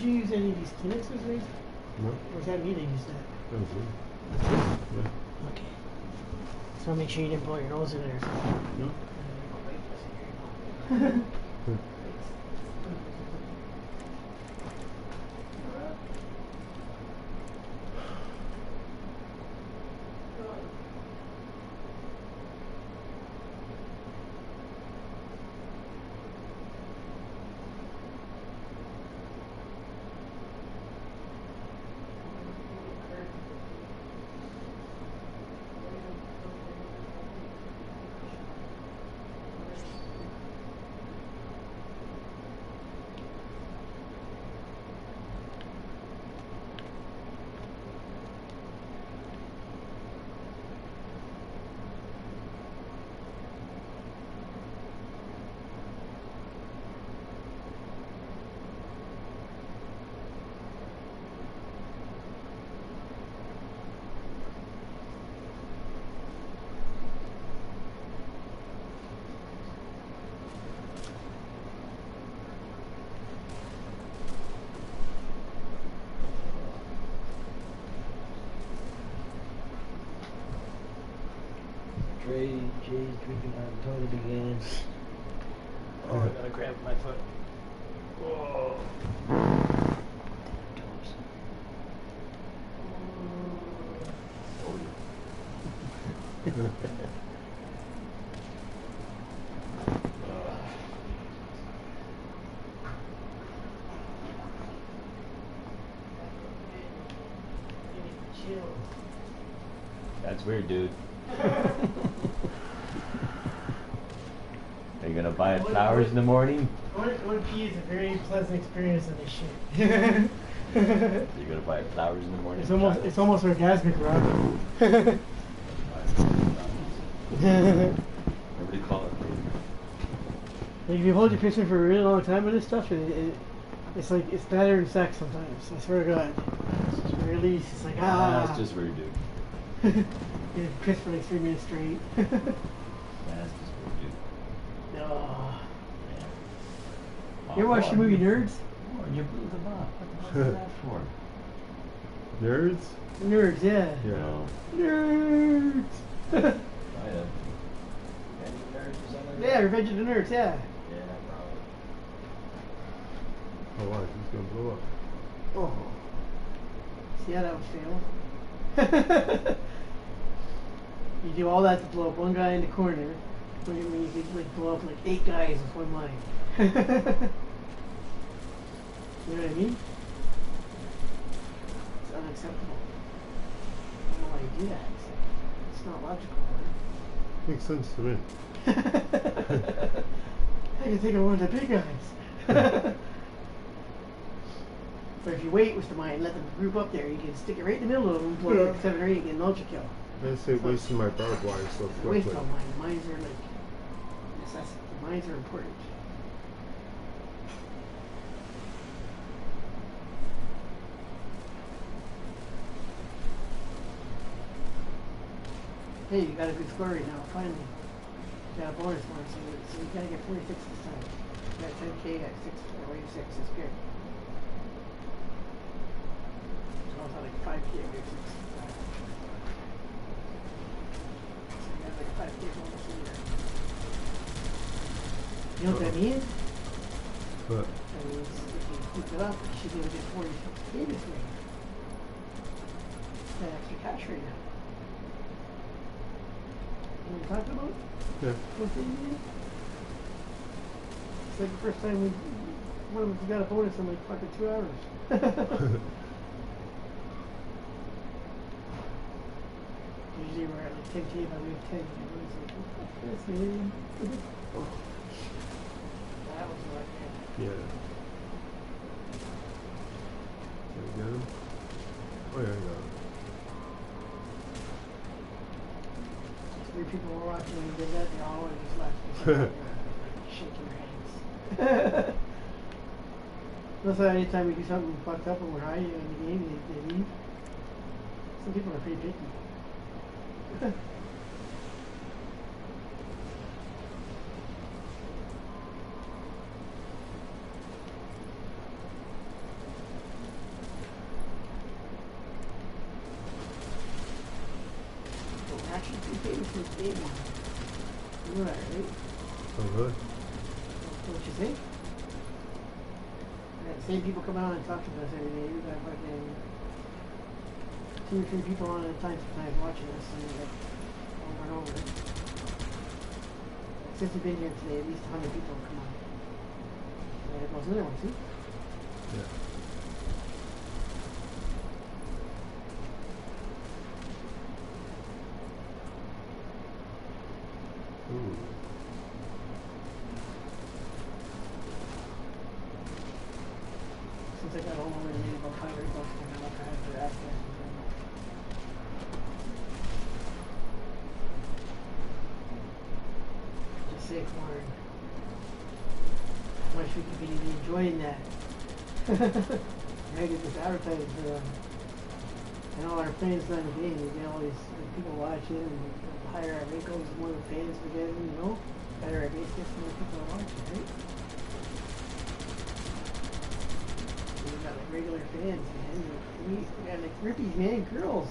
you use any of these Kleenexes or anything? No. Or was that me that used that? That was it. Yeah. Okay. So make sure you didn't blow your nose in it or something. No. Jay's drinking out of the toilet again. Oh, I gotta grab my foot. Whoa. That's weird, dude. Are you gonna buy flowers in the morning? One pee is a very pleasant experience on this shit. You're gonna buy flowers in the morning? It's almost orgasmic, Rob. Nobody call it. Like if you hold your piston for a really long time with this stuff, it's like it's better than sex sometimes. I swear to God. It's just release. It's like That's just weird, dude. You piss for like 3 minutes straight. That's just weird, dude. Oh. Oh, You ever watch the movie Nerds? Oh, you blew them up. What the fuck is that for? Nerds? Nerds, yeah. No. Nerds. Yeah, Revenge of the Nerds, yeah. Yeah, probably. Oh, wow, he's gonna blow up. Oh. See how that would fail? You do all that to blow up one guy in the corner, when you could like blow up like 8 guys with one line. You know what I mean? It's unacceptable. I don't know why you do that. It's not logical, right? Makes sense to me. I can think of one of the big guys. But if you wait with the mine and let them group up there, you can stick it right in the middle of them, blow like 7 or 8, get an ultra kill. I say wasting my barbed wire so Waste quickly. on mines. Mines are like necessity. Mines are important. Hey, you got a good score right now, finally. You got a bonus one, so you gotta get 46 this time. You got 10k at 6, or 86, it's good. So I thought like 5k at 86. So you got like 5k bonus a year. You know what that means? What? That means if you keep it up, you should be able to get 46k this way. That extra cash right now. You know what I'm talking about? Yeah. What they mean? It's like the first time one of us got a bonus in like fucking 2 hours. Usually we're at like 10k by week 10. Everybody's like, what the fuck is this, man? That was like, Yeah. Did I get him? Oh yeah, I got him. 3 people were watching when you did that, they all just left. Like, shaking their hands. That's why anytime we do something fucked up and we're high in the game, they leave. Some people are pretty picky. this baby. You know that, right? Oh, really? What you think? Yeah, the same people come out and talk to us every day. We got fucking 2 or 3 people on at a time sometimes watching us and like over and over. Since we've been here today, at least 100 people have come on. And there goes another one, see? Yeah. Ooh. Since I got home already, maybe about 5 or 8 bucks, I'm not trying to ask that. Just say corn. How much we could be enjoying that. I get this advertising for them. And all our fans done the game, we get all these people watching, and the higher our rate goes, the more the fans we get, you know? Better our base gets, the more people are watching, right? We got like regular fans, man. We got like rippies, man, girls.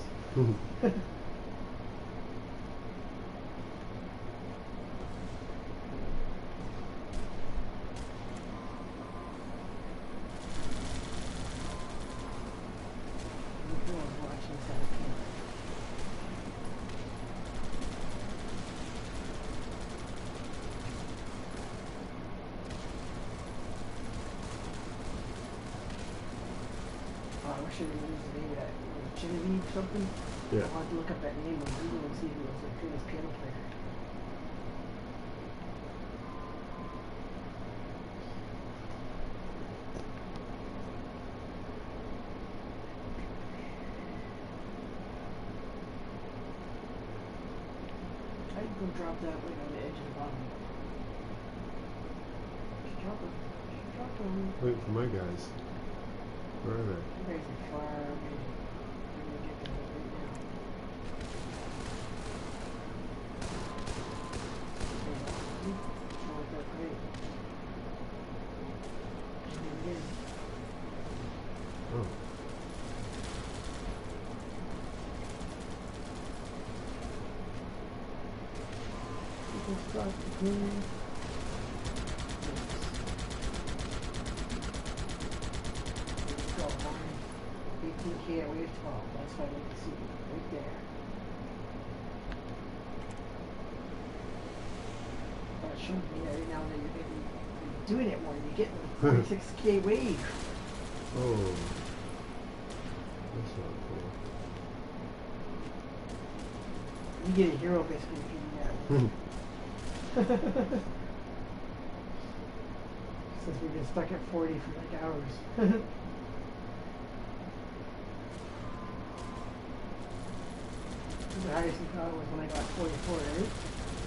I should have used the name of that Genevieve something. Yeah. I'll have to look up that name on Google and see who was a famous piano player. I'd go drop that right on the edge of the bottom. Just drop it. Just drop them. Wait for my guys. Where are they? You guys are far away. I'm gonna get them right now. Oh, that's great. Again. Oh. People start to clean. 18K at wave 12. That's what I like to see. Right there. But it showed me every now and then you're doing it more. You're getting the 46K wave. Oh. That's not cool. You get a hero basically if you do that. Since we've been stuck at 40 for like hours. The highest we got was when I got 44, right?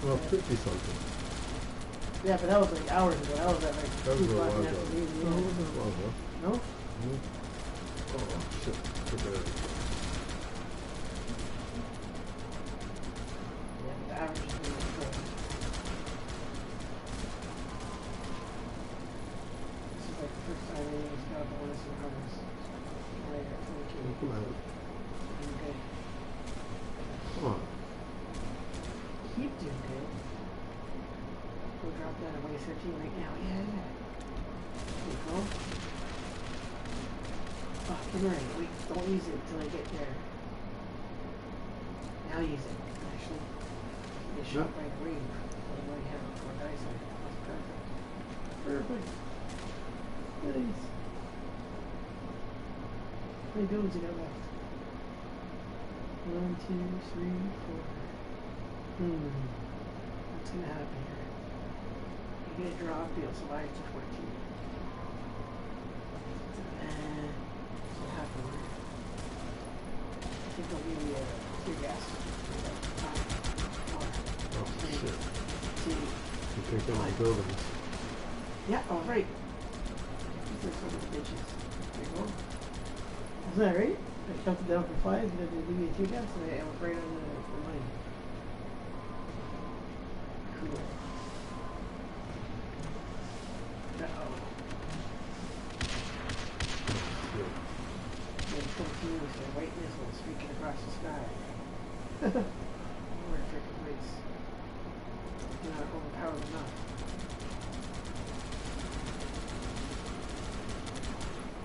Well, 50 something. Yeah, but that was like hours ago. That was at like That 2 was a o'clock while in the ago. afternoon. No, it wasn't a while ago. No? Oh, shit. Took a... Yeah, but the average is really good. This is like the first time anyone's got a bonus in hours. Right at 20K. Come on. Doing good. Come on. Keep doing good. Go drop that away 13 right now. Yeah. There you go. Fucking right. Wait, don't use it until I get there. Now use it. Actually, get shot by a wave. What do I have? 4 dice on it. That's perfect. Perfect. Nice. How many buildings you got left? 1, 2, 3, 4. What's gonna happen here? You get a drop, you'll survive to 14. What's gonna happen here? I think they'll give you a tear gas. 5, 4, Oh, 3, shit. 2. You take down the buildings. Yeah, I was right. These are some of the bitches. There you go. Isn't that right? I counted down for 5, and then they give me a tear gas, and I was right on the money. Cool. Uh-oh. Yeah. And continues a white missile streaking across the sky. where freaking weights do not overpower enough.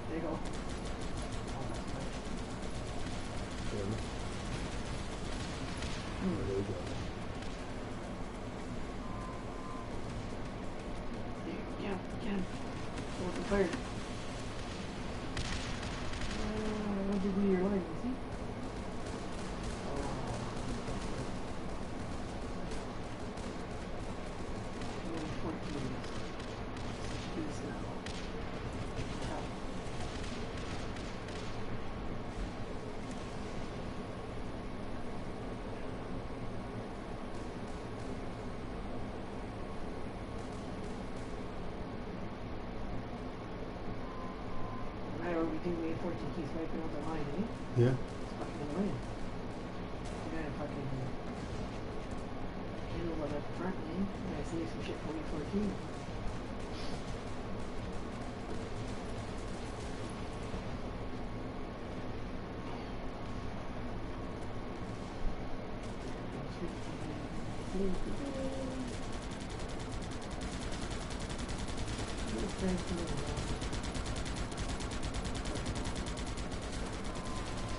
There you go. Oh, that's nice. Yeah. Hmm. There you go. Again. Open fire. What did you do your line, you see? Oh. 14 is now. Tough. We do we have 14 keys wiping out the line, eh? Yeah. It's fucking annoying. You gotta fucking handle it up front, man. You gotta save some shit for week 14.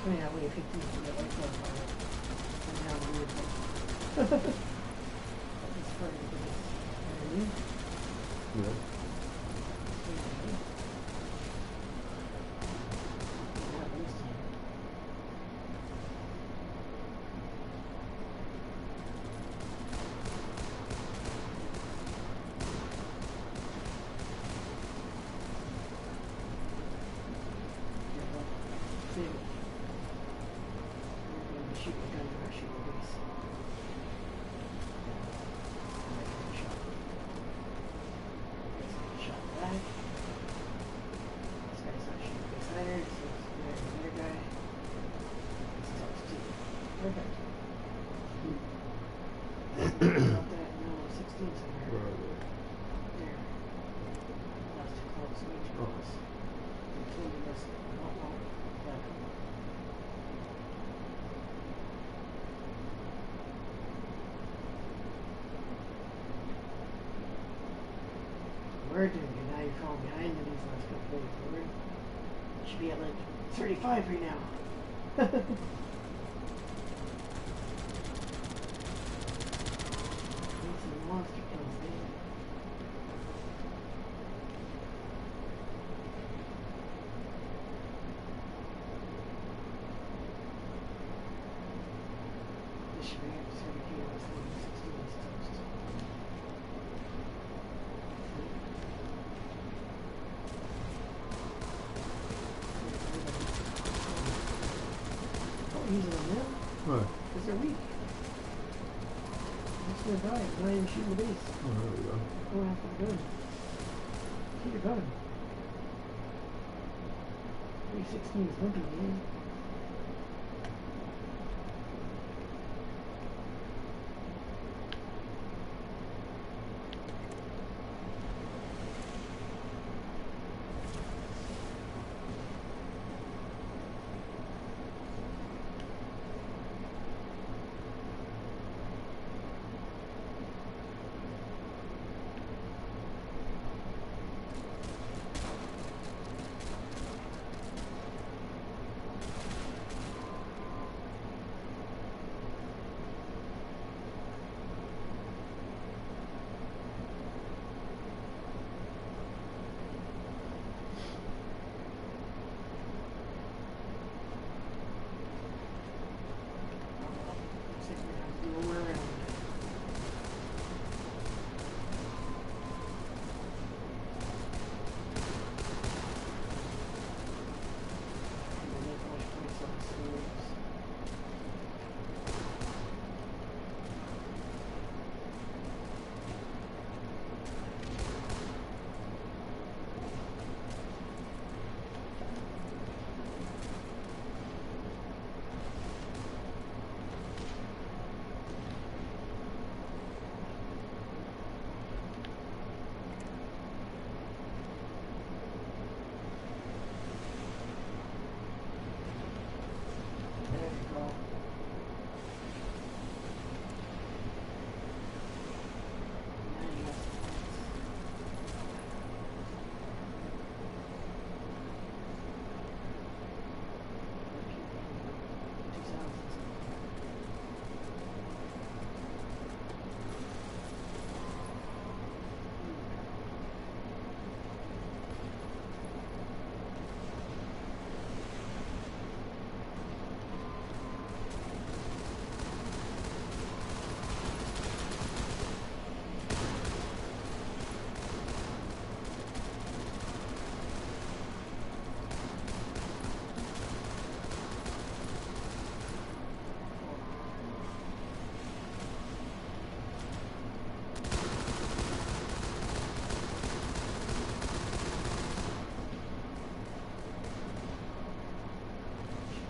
Funny how we have 15 to get like that. And now weird. That's part of the business. You know what I mean? Yeah. Not this time. Save it. Shoot the gun, or shoot the base. Shot back. This guy's not shooting the base either, so there's another guy. This is ours too. Perfect. About that, no, 16 somewhere. Where are they? There. That's too close, way too close. I told you this. Oh, back. We're doing good. Now you're falling behind in these last couple days. We should be at like 35 right now. Need some monster kills, man. This should be up to 30 kilos. 16 is toast. Using them now What? because they're weak. I'm just gonna die. I'm not even shooting the base. Oh, there we go. Going after the gun. Keep your gun. 316 is limping, man.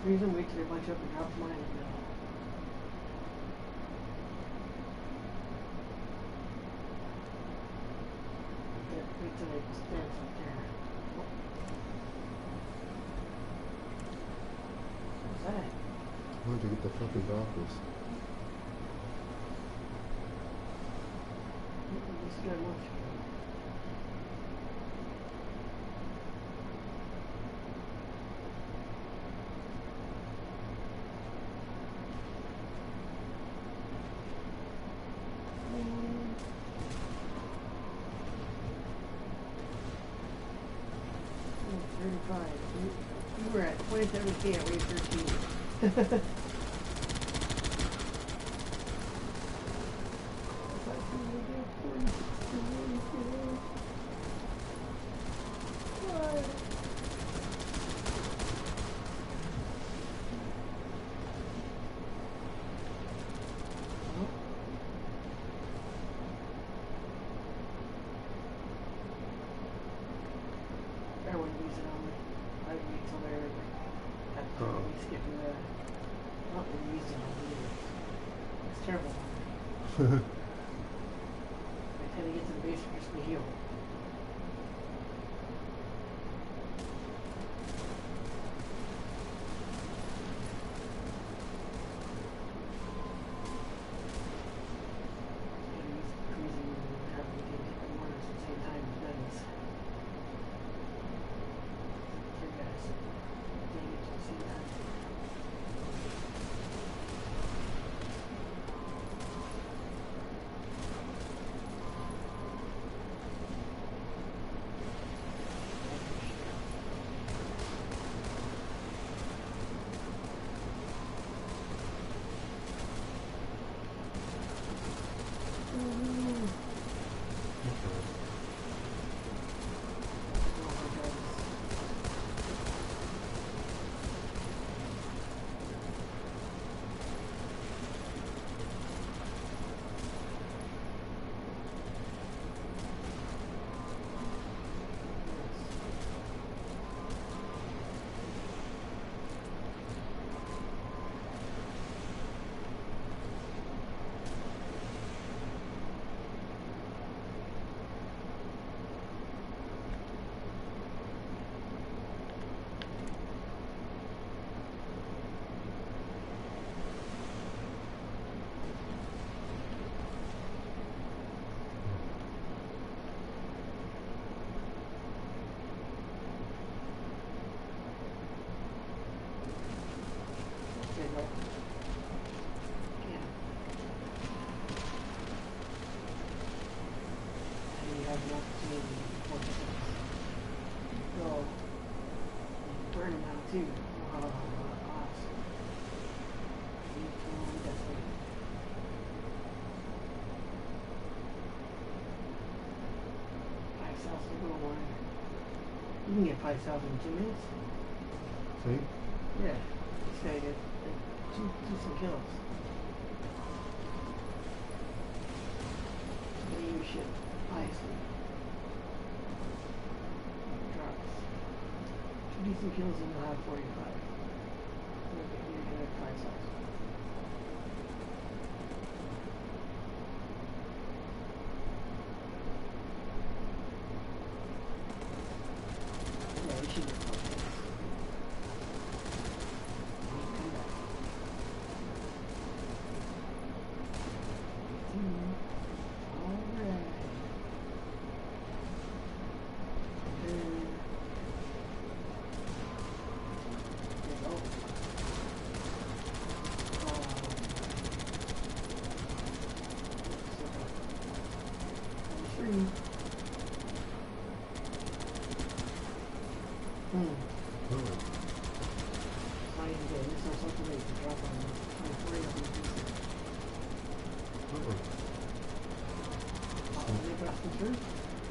freeze them, wait till they bunch up and drop mine. And, wait till they stand up there. What's that? Where'd you get the fucking Dockers? This guy wants you. We were at 27K at wave 13. I wouldn't use it on me. I'd wait till they're at the skipping the not really used it on me either. It's terrible. I tend to get to the base and just to heal. Burn them out too. Oh, awesome. You can get 5,000 in 2 minutes. See? Yeah. Just gotta get do some kills. You should wisely. Drops. 2 decent kills and you'll have 45. You're gonna have 5,000. Yeah, you should get 4 kills. Come back. Alright.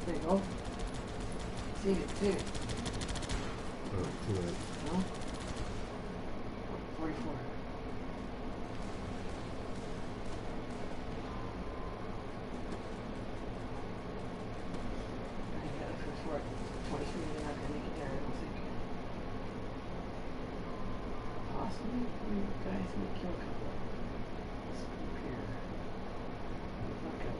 There you go. Save it, save it. Oh, too late. No? 44. I think that's for short. 23, they're not going to make it there, I don't think. Possible. Guys, we kill a couple. Let's group here. Look up.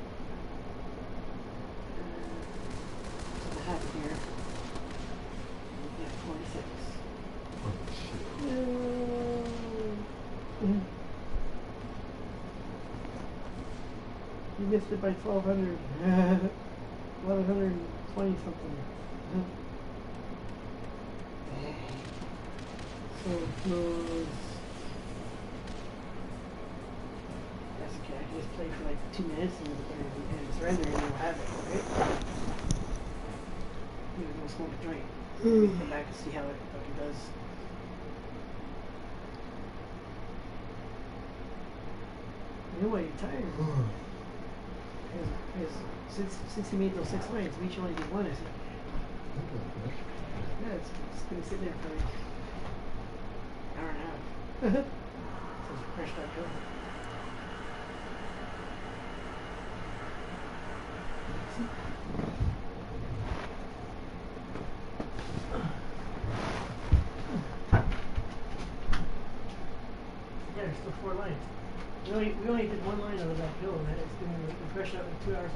So the habit here. We have 46. Oh shit. No. You missed it by 1,200. 1,120 something. So close. That's okay. I can just play for like 2 minutes and surrender and you'll have it, right? You're gonna smoke a joint. Come back and see how it fucking does. You know what? You're tired. Since he made those 6 lines, we should only do 1, I said. Yeah, it's been sitting there for like an hour and a half. Since we crashed that hill. Yeah, there's still 4 lines. We only did 1 line out of that hill, and it's been fresh out in 2 hours.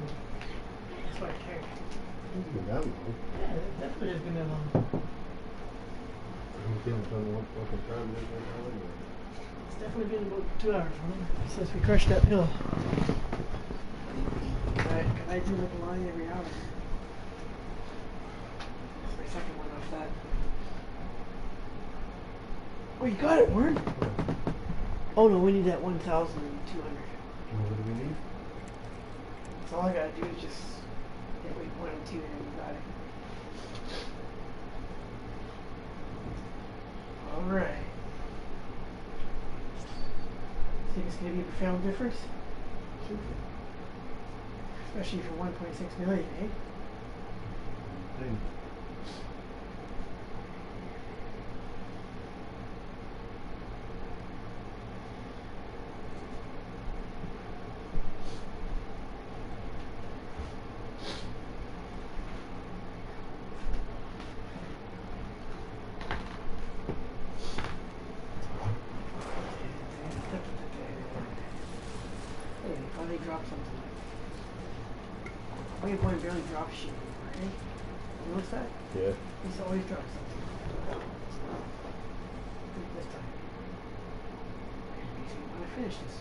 That's why I cared. It's been that long. Yeah, it definitely has been that long. We haven't done one fucking time this one time. It's definitely been about 2 hours since we crushed that hill. Can I do like a line every hour? That's my second one off that. Oh, you got it, Warren? Oh no, we need that 1,200. What do we need? So all I gotta do is just hit weight 1 and 2 and you got it. Alright. Think it's gonna be a profound difference? Especially for 1.6 million, eh? Hey. Hey, finally dropped something. Oh, your boy barely drops shit, right? You notice that? Yeah. He's always dropped something. This time. Makes me want to finish this.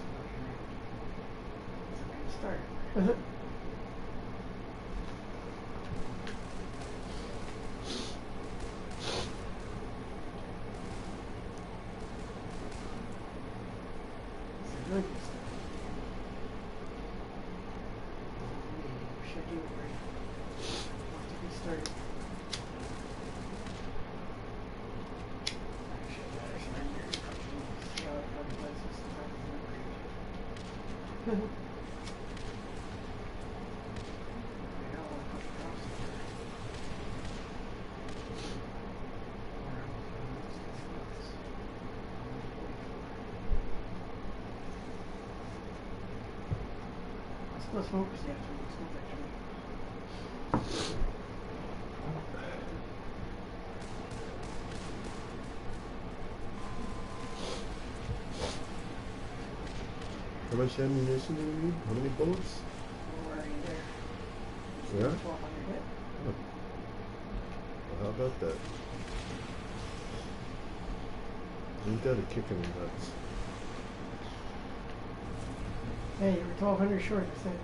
It's a good start. It's a really good start. What should I do? Want to get started? Actually, I gotta surrender. See how it fucking does this time. Let's smoke this after we smoke that joint. How much ammunition do we need? How many bullets? We're already there. Yeah? 1,200 hit. Oh. Well, how about that? Ain't that a kick in the nuts? Hey, you were 1,200 short, I said.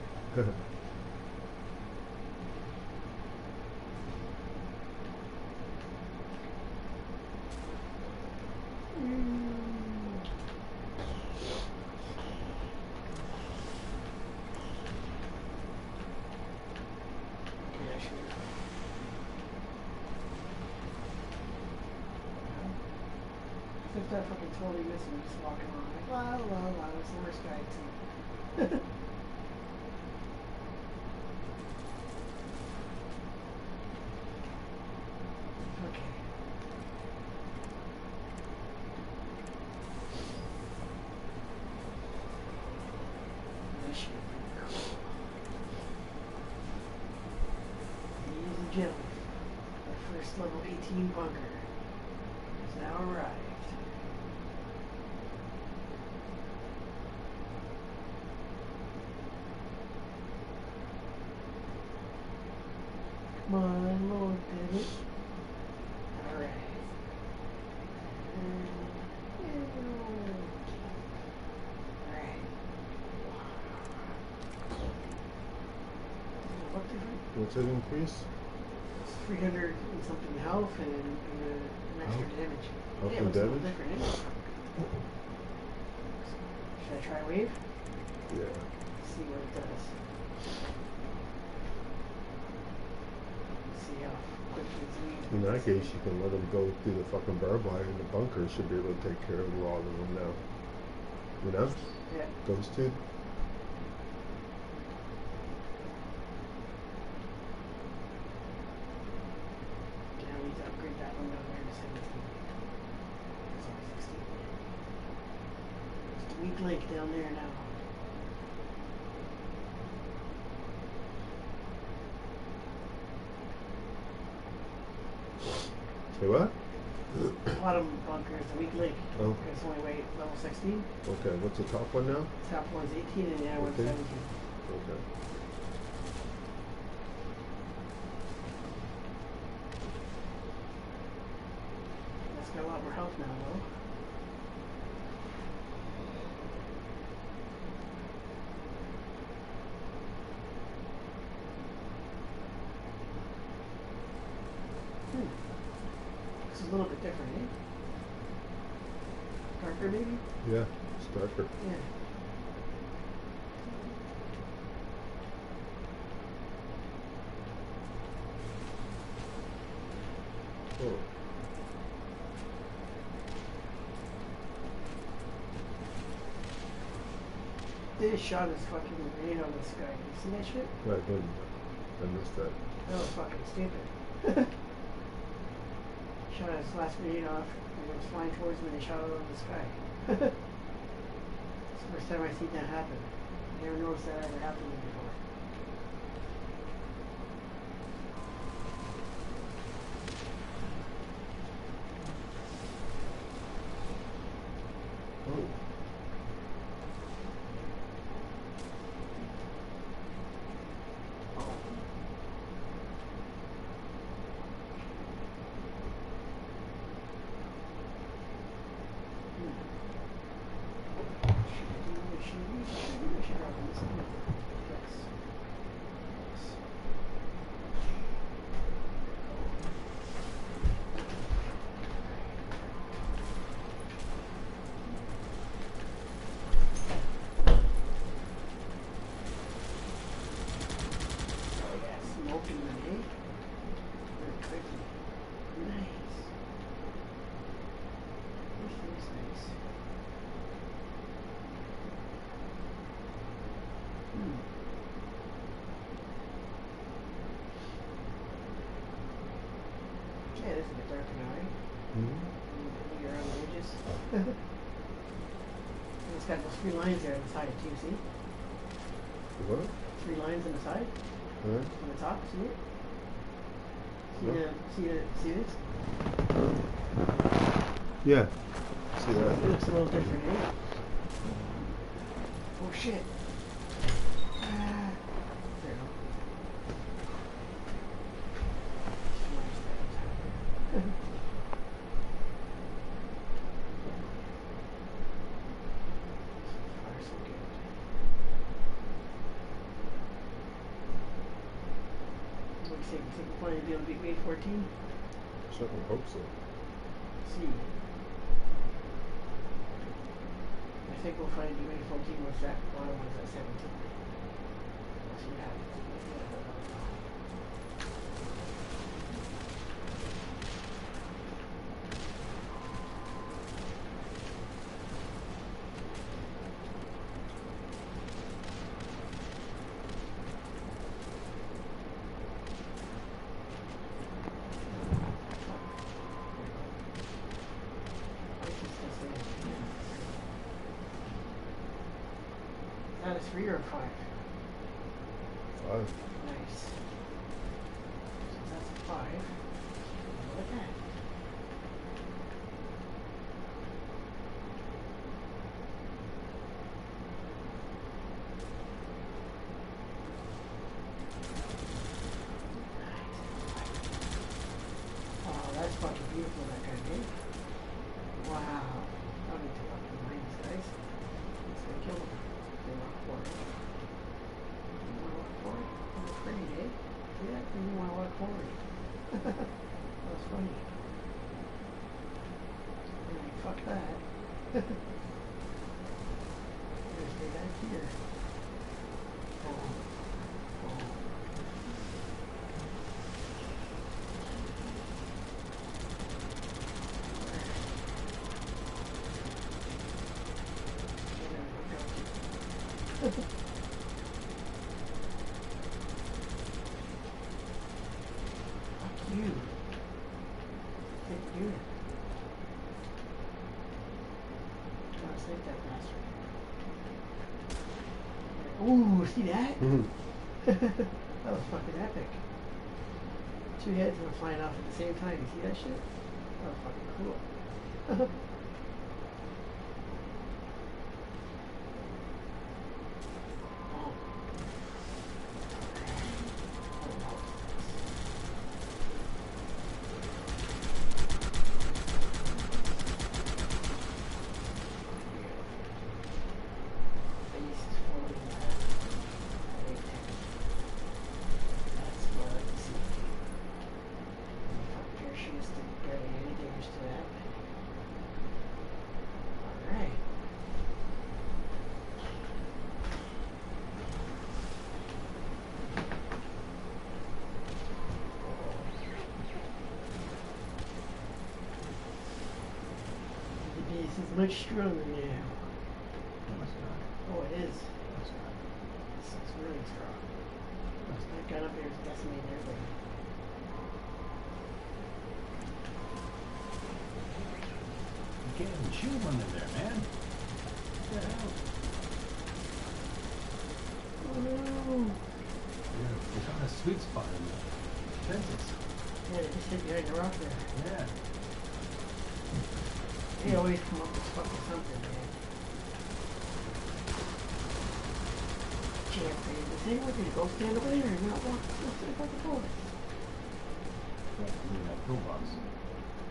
If that fucking totally missing, just walking around like, la la la, it's the worst guy too. Okay. This should be pretty cool. Ladies and gentlemen, our first level 18 bunker has now arrived. My lord, damn it. Alright. Alright. What different? What's that increase? It's 300 and something health and an extra Health? damage. Health Yeah, it and looks a little damage? different, eh? Should I try wave? Yeah. See what it does. See how quickly it's lead. In that case, you can let them go through the fucking barbed wire in the bunker. Should be able to take care of a lot of them now. You know? Yeah. Those two. Yeah, we need to upgrade that one down there to 17. It's only 16. It's the weak link down there now. Say what? Bottom bunker is the weak link. Oh. It's only weight level 16. Okay, what's the top one now? Top one's 18 and the other one's 18? 17. Okay. That's got a lot more health now though. This is a little bit different, eh? Darker maybe? Yeah, it's darker. Yeah. Oh. They just shot his fucking grenade on this guy. You see that shit? I didn't. I missed that. That was fucking stupid. Shot his last grenade off and it was flying towards me and shot it out of the sky. It's the first time I've seen that happen. I never noticed that ever happened before. Oh. Smoking them, eh? Very quickly. Nice. This feels nice. Yeah, this is a bit darker now, right? Mm-hmm. Maybe around the edges. And it's got those 3 lines there on the side too, see? What? 3 lines on the side, Huh? on the top, see it? See this? Yeah. See It that? looks a little different, eh? Oh shit. Ah. There you go. Far so good. What do you think? You think we'll finally be able to beat Wave 14? Certainly hope so. See. I think we'll find Wave 14 with that bottom one's at 17. We'll see what happens. Is that a 3 or a 5? 5. Nice. So that's a 5. Look at that. Nice. That's funny. Alright, fuck that. Gonna stay back here. Oh. Oh. Fuck you. Can't do it. Gotta save that bastard. Ooh, see that? That was fucking epic. Two heads were flying off at the same time. You see that shit? That was fucking cool. This is much stronger now. No, it's not. Oh, it is. No, it's not. It's really strong. That gun up there is decimating everything. You can't even shoot one in there, man. Get out. Oh no. You're on a sweet spot in the fences. Yeah, they just hit behind the rock there. Yeah. They always come up with fucking something, man. Champ, man. The thing with you, go stand over there and not walk close to the fucking forest. Yeah, you need that toolbox.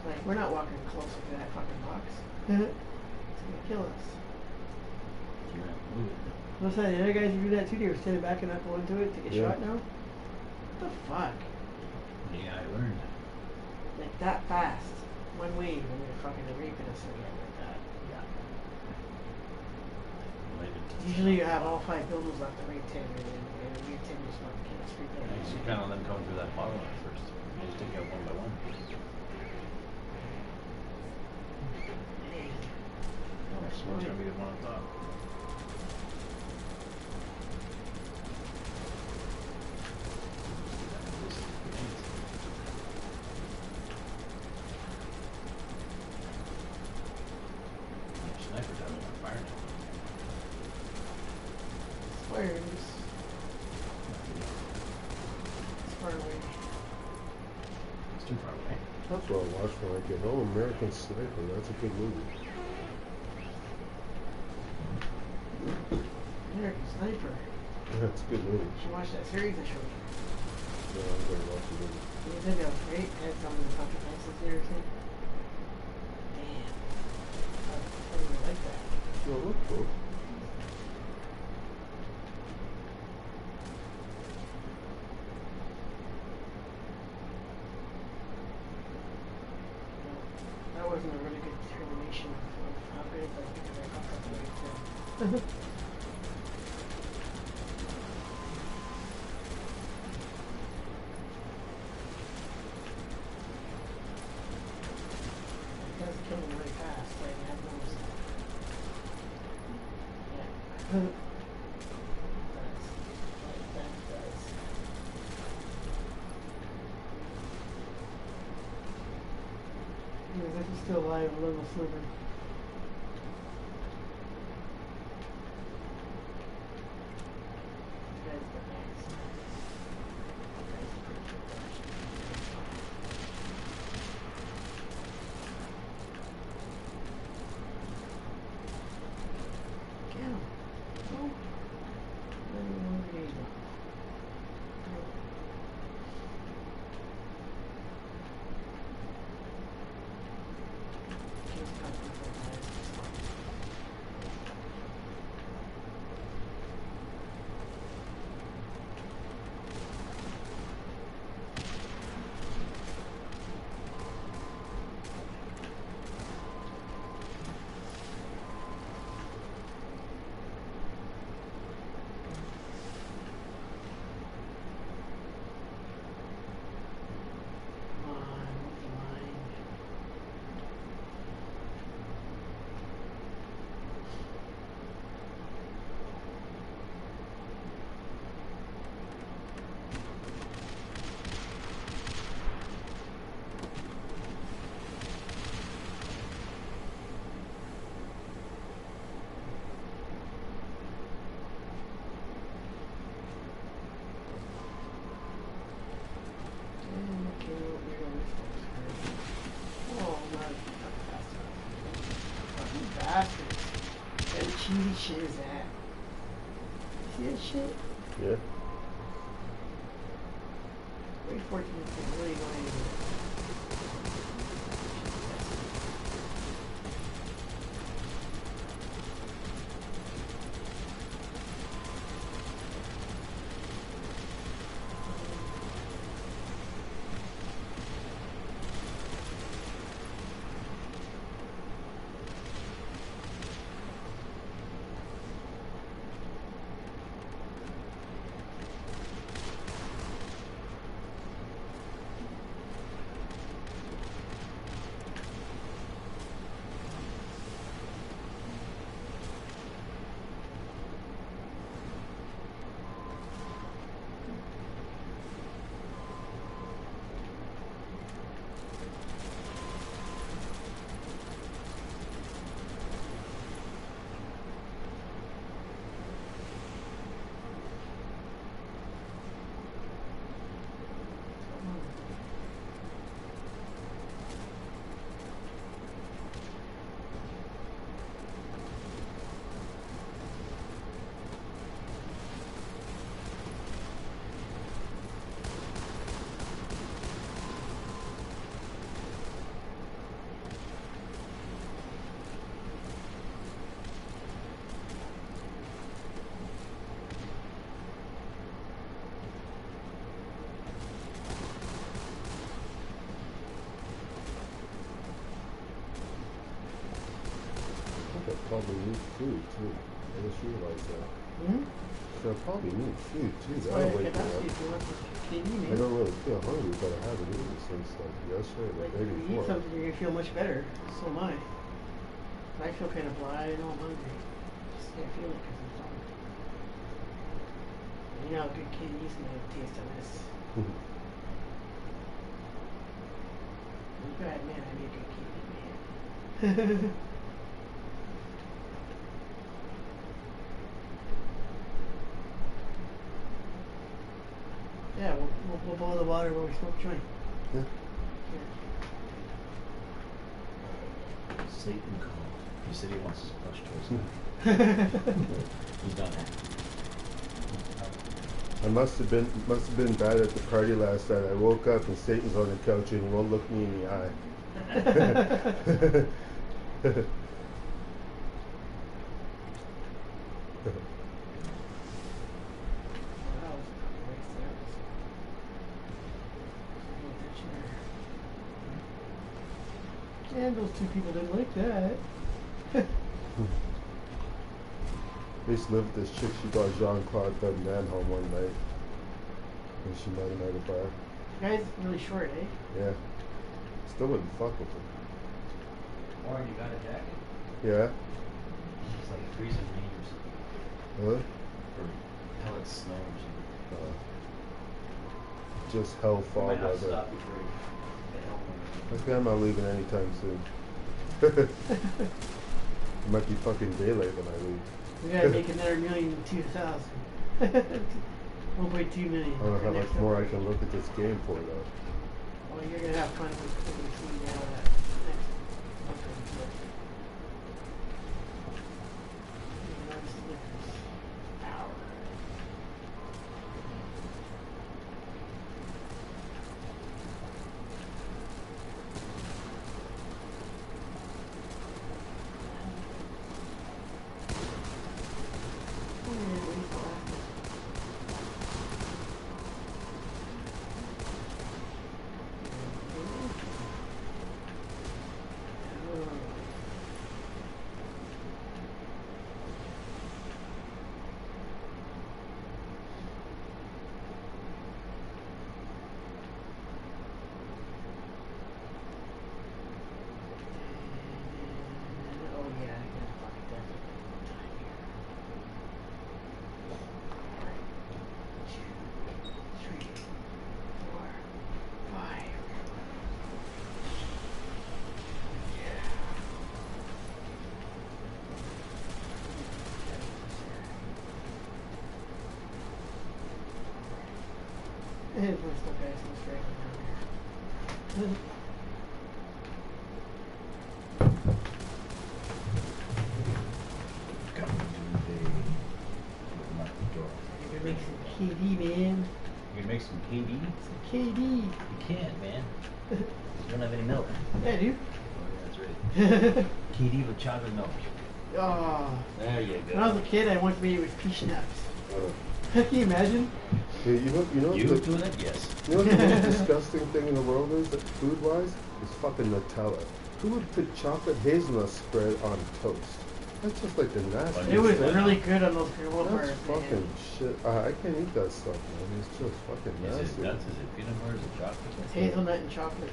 Like, we're not walking closer to that fucking box. It's gonna kill us. You're gonna have to move it. What's that? The other guys who do that too, they were standing back and not going to it to get Yeah. shot now? What the fuck? Yeah, I learned. Like, that fast. One wave and they're fucking raping us again like that. Yeah. Related to Usually you have all 5 buildings left to rape 10 and rape 10 just fucking kill us right there. So you kind of let them come through that bottom line first. You just take it out one by one. Hey. Oh, so one's gonna be the one on top. Sniper's having a fire now. Fires. It's far away. It's too far away. That's what I watch when I get home. American Sniper. That's a good movie. American Sniper. That's a good movie. You should watch that series I showed you. Yeah, I'm going to watch the movie. You said that was great. Had some of the fucking fences and everything. Damn. I really like that. Well, look cool. That wasn't a really good determination of how good it was because I fucked up the way too. It does kill them really fast, like I have noticed that. Yeah. It does. That does. Anyways, if he's still alive, a little sliver. That's the max. That's pretty good, Get him. Oh. Not even one grenade. He's coming. cheesy shit is that? See that shit? Yeah. Very fortunate to really go into it. Probably need food too. I just realized that. Hmm? So I probably need food too. That's why That'll I wake kept me asking up. if you want some KD, I man. don't really feel hungry, but I haven't eaten since like yesterday, Like, the day if you eat before. something, you're gonna feel much better. So am I. I feel kind of blah. I know I'm hungry. Just can't feel it because I'm hungry. You know how good KD's gonna taste on this. You gotta admit, I make good KD, man. Yeah, we'll boil the water while we smoke joint. Yeah. Satan called. He said he wants his plush toys. Yeah. He's done that. I must have been bad at the party last night. I woke up and Satan's on the couch and he won't look me in the eye. And those two people didn't like that. I used to live with this chick. She brought Jean-Claude Van Damme home one night. And she met him at a bar. The guy's really short, eh? Yeah. Still wouldn't fuck with him. Warren, you got a jacket? Yeah? It's like freezing rain or something. Huh? Or hell, it's snow or something. Just hell We fall might have to weather. stop before the hell one. Okay, I'm not leaving anytime soon. It might be fucking daylight when I leave. We gotta make another 1,002,000. 1.2 million. I don't know for how next much more I operation. can look at this game for though. Well, you're gonna have fun with when you see now that next month or so. Nice Snickers. Power. Oh yeah, I gotta fuck definitely time here. 1, 2, 3, 4, 5. Yeah. We're still guys in straight down here. Come. KD, man. You can make some KD? Some KD. You can't, man. You don't have any milk. Yeah, dude. Oh, that's right. KD with chocolate milk. Oh. There you go. When I was a kid, I wanted to be with pea schnapps. Can you imagine? Yeah, you know You the, doing it? Yes. you know what the most disgusting thing in the world is, that food-wise, is fucking Nutella. Who would put chocolate hazelnut spread on toast? That's just like the nastiest It was thing. really good on those granola That's bars, fucking man. shit. I can't eat that stuff, man. It's just fucking Is nasty. it nuts? Is it peanut butter? Is it chocolate? It's hazelnut and chocolate.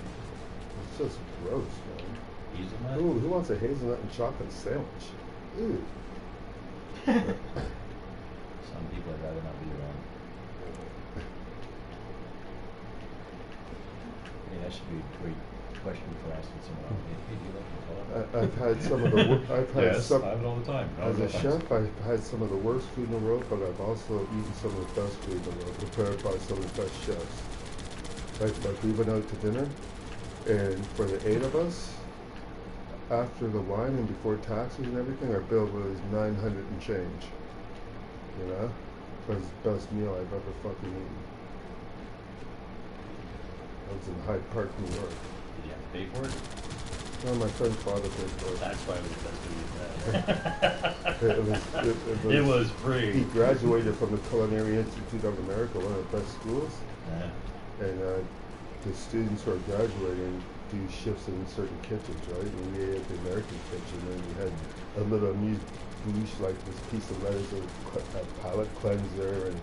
It's just gross, man. Hazelnut? Who wants a hazelnut and chocolate sandwich? Ew. Some people I'd rather not be around. Yeah, that should be a great question for asking someone. Hey, do you like Nutella? I've had some of the I've had Yes, some I have it all the time. as a chef. I've had some of the worst food in the world, but I've also eaten some of the best food in the world, prepared by some of the best chefs. Like we went out to dinner, and for the 8 of us, after the wine and before taxes and everything, our bill was $900 and change. You know, it was the best meal I've ever fucking eaten. I was in Hyde Park, New York. Did you have to pay for it? No, my friend's father paid for it. That's why it was best to use that. It It was He free. graduated from the Culinary Institute of America, one of the best schools, Yeah. and the students who are graduating do shifts in certain kitchens, right? And we ate at the American kitchen, and we had a little amuse-bouche, like this piece of lettuce, a palate cleanser, and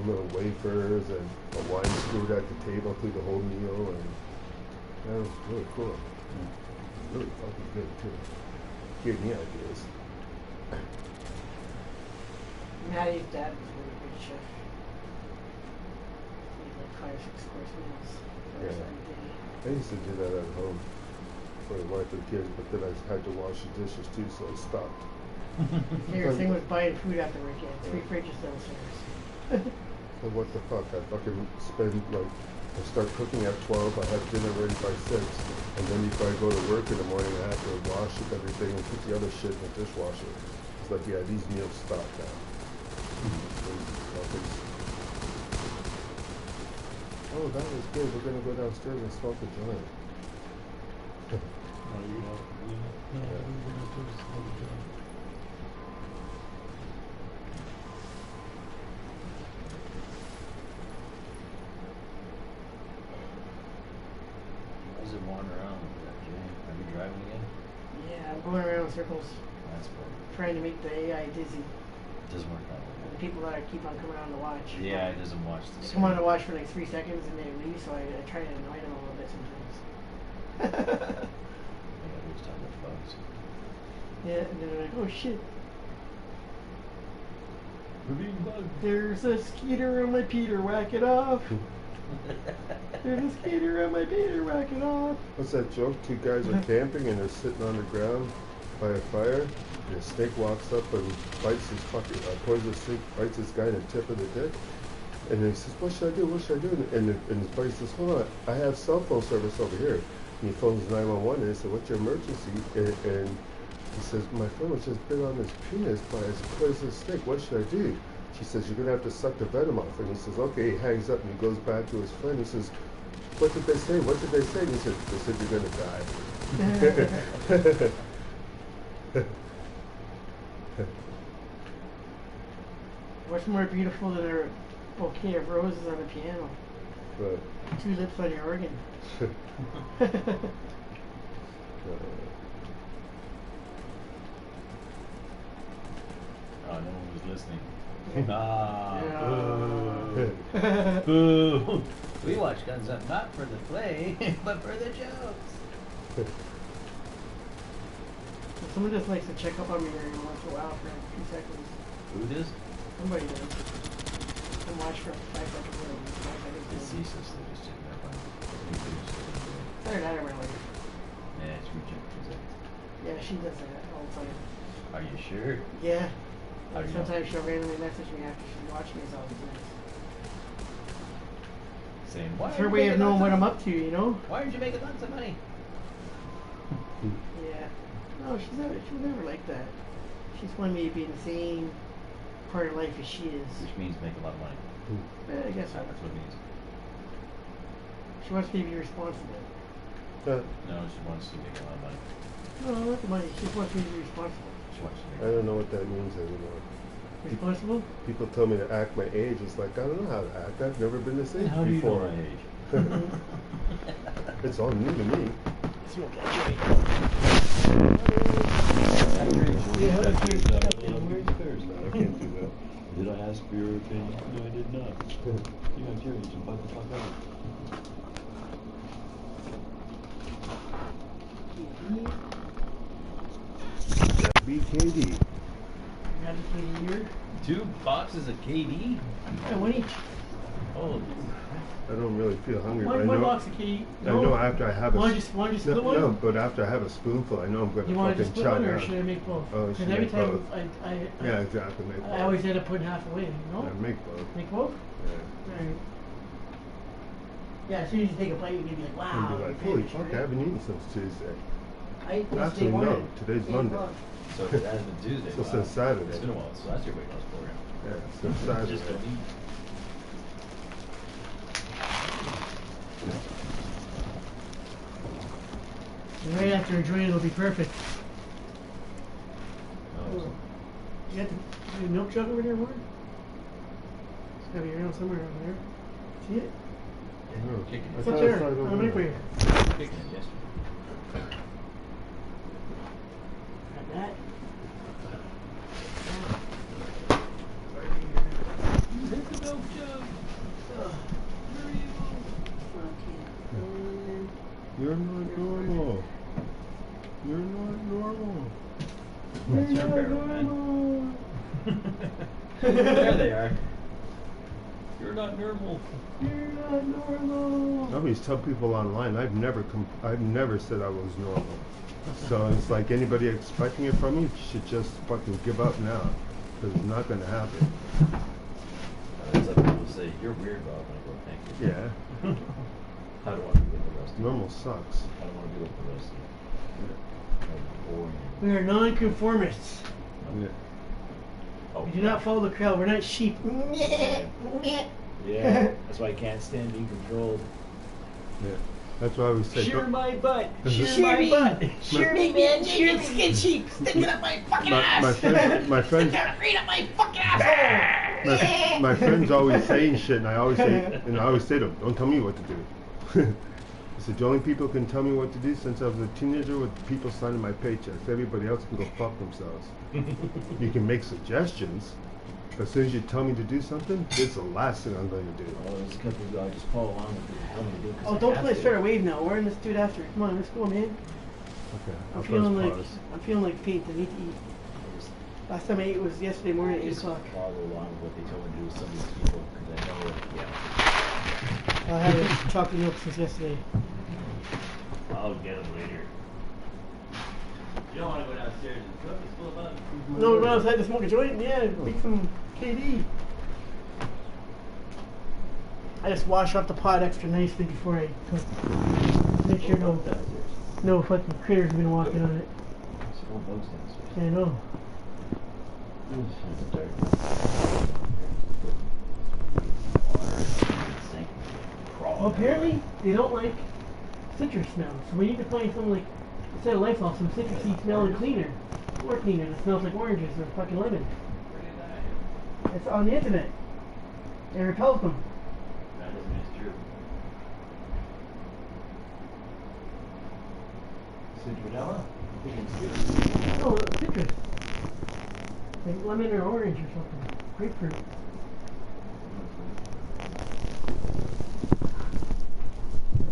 little wafers, and a wine scoot at the table through the whole meal, and that was really cool. Really fucking good too. Gave me ideas. Maddie's dad was a really good chef. He made like 5 or 6 course meals Yeah. every day. I used to do that at home for the wife and kids, but then I had to wash the dishes too, so I stopped. Favorite thing was buying food after work. Yeah, 3 fridges downstairs. So what the fuck? I fucking spend like, I start cooking at 12, I have dinner ready by 6, and then before I go to work in the morning, I have to wash up everything and put the other shit in the dishwasher. It's like, yeah, these meals stop now. Oh, that was good. We're gonna go downstairs and smoke a joint. How's it wander around with that, Jay? Are you driving again? Yeah, I'm going around in circles That's cool. trying to make the AI dizzy. It doesn't work that And the way. people that I keep on coming on to watch. Yeah, it doesn't watch the They come on to watch for like 3 seconds and they leave, so I try to annoy them a little bit sometimes. Yeah, we was talking about bugs. Yeah, and then they're like, oh shit, We're being bugged. there's a skeeter on my Peter, whack it off. There's a skeeter on my Peter, whack it off. What's that joke? 2 guys are camping and they're sitting on the ground by a fire, and a snake walks up and bites this fucking, poisonous snake bites this guy in the tip of the dick. And he says, what should I do? What should I do? And his buddy says, hold on, I have cell phone service over here. And he phones 911 and they said, what's your emergency? And he says, my friend was just bit on his penis by a poisonous snake. What should I do? She says, you're going to have to suck the venom off. And he says, okay. He hangs up and he goes back to his friend. He says, what did they say? What did they say? And he said, they said you're going to die. What's more beautiful than a bouquet of roses on a piano? But, 2 lips on your organ. Oh, no one was listening. Yeah. Ah, Yeah. boo. Boo. We watch Guns Up not for the play, but for the jokes. Someone just likes to check up on me every once in a while for a few seconds. Who does? Somebody does. And watch for 5 seconds. Or 5 seconds. It's ceaseless. They're just checking up on you. Better that around later. Yeah, it's rejected. Yeah, she does that all the time. Are you sure? Yeah. How do you know? Sometimes she'll randomly message me after she's watching me. It's always nice. Saying, why It's are her you way of making knowing lots what of I'm up to, you know? Why aren't you making lots of money? Yeah. No, she's never like that. She just wanted me to be in the same part of life as she is. Which means make a lot of money. I guess so. That's what it means. She wants me to be responsible. No, she wants to make a lot of money. No, not the money. She just wants me to be responsible. She wants to I make don't know what that means anymore. Responsible? People tell me to act my age. It's like, I don't know how to act. I've never been this age How do you know before. my age? It's all new to me. Smoke that joint. Yeah, how that's did you your accept job. it? Where's yours? No, I can't do that. Did I ask for your opinion? No, I did not. You're not curious. You butt the fuck out. BKD. Got it for the year. 2 boxes of KD? Yeah, one each. Oh, I don't really feel hungry. But One I know, box of KD. I know after I have a Want to just no, split one? no, but after I have a spoonful, I know I'm going You to want to fucking just split chow one, or down. should I make both? Oh, you Because should every make time both. Yeah, exactly. Make both. I always end up putting half away. No? Yeah, make both. Make both? Yeah. Alright. Yeah, as soon as you take a bite, you're gonna be like, wow. And be like, holy fuck, I haven't eaten since Tuesday. I ate yesterday Actually, no. morning. Today's 8 Monday. o'clock. so it has been Tuesday. So wow. since Saturday. It's been a while. So that's your weight loss program. Yeah, since Saturday. Just don't eat. And right after enjoying it, it'll be perfect. No, You got the milk jug over there, Warren? It's gotta be around somewhere over there. See it? No. Kicking I it. thought What's I there? saw it On the over there. microwave. Kicking it yesterday. Got that. Hit the milk jug. Where are you? You're not normal. You're not normal. That's your barrel, man. There they are. You're not normal. You're not normal. I always tell people online, I've never said I was normal. So it's like anybody expecting it from me should just fucking give up now, because it's not going to happen. That's like people say, you're weird, Bob. And I go, thank you. Yeah, I don't want to be with the rest of you. normal sucks. I don't want to be with the rest of you. Boring. We are non-conformists. Yeah. Oh, We do not follow the crowd. We're not sheep. Yeah, that's why I can't stand being controlled. Yeah. That's why I always say, Shear my butt. Shear Shear my me. butt. Shear me, man. Shear me. Skin sheep. Stick it up my fucking ass. my friends, Right up my fucking asshole. my friends always saying shit, and I always say to them, don't tell me what to do. I said, the only people who can tell me what to do since I was a teenager were the people signing my paychecks. Everybody else can go fuck themselves. You can make suggestions, but as soon as you tell me to do something, it's the last thing I'm going to do. Oh, there's a couple of guys just follow along with it. Tell me to do it 'cause Oh, I don't have play to. start a wave now. Warren, let's do it after. Come on, let's go, man. Okay, I'll I'm feeling press like pause. I'm feeling like Pete. I need to eat. Last time I ate was yesterday morning at 8 Just o'clock. follow along with what they told me to do with some of these people because I know, yeah. I had a chocolate milk since yesterday. I'll get them later. You don't want to go downstairs and cook. It's full of fun. No, when I was had to smoke a joint, yeah, make some KD. I just wash off the pot extra nicely before I cook. Make sure no fucking critters have been walking on it. There's 4 bugs downstairs. Yeah, I know. It's dark. Well, apparently they don't like citrus smells, so we need to find something like, instead of Lysol, some citrusy smelling cleaner. Floor cleaner that smells like oranges or fucking lemon. It's on the internet. It repels them. That doesn't mean it's true. Citronella? I think it's good. No, citrus. Like lemon or orange or something. Grapefruit.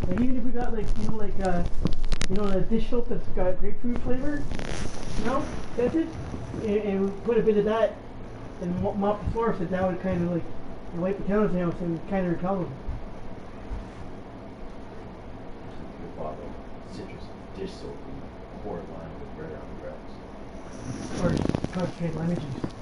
Like even if we got like, the dish soap that's got grapefruit flavor, scented, and we put a bit of that and mop the floor so that would kind of like wipe the counters down and kind of repel them. Your bottle of citrus dish soap and pour it lined with red on the grounds. Or concentrated lemon juice.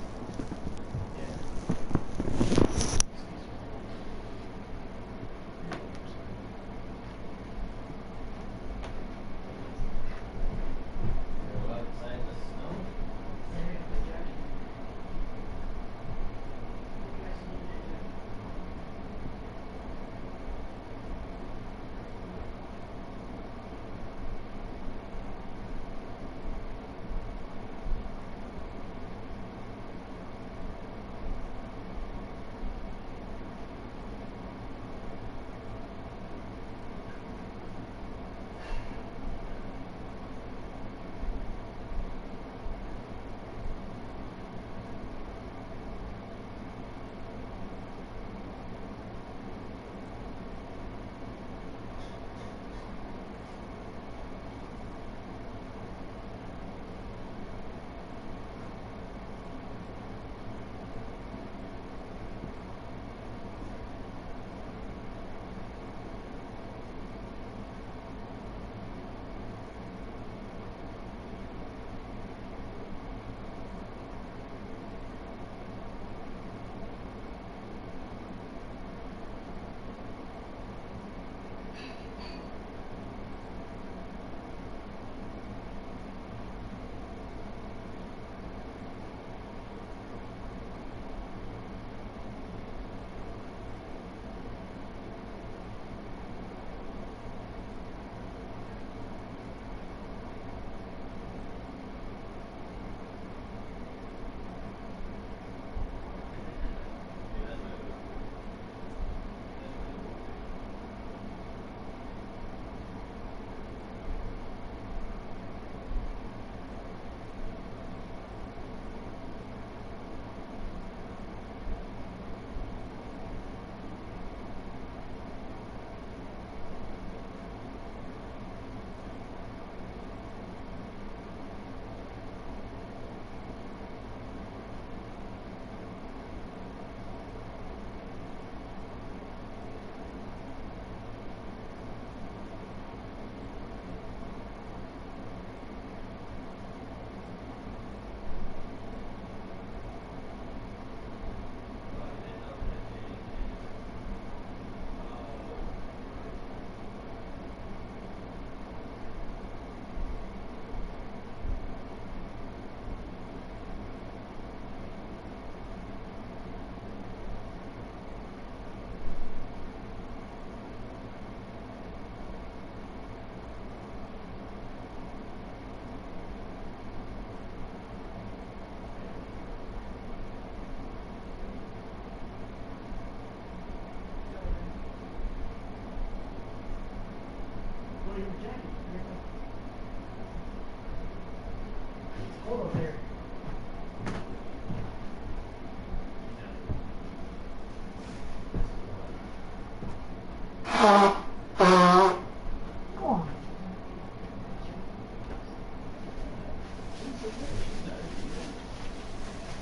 on.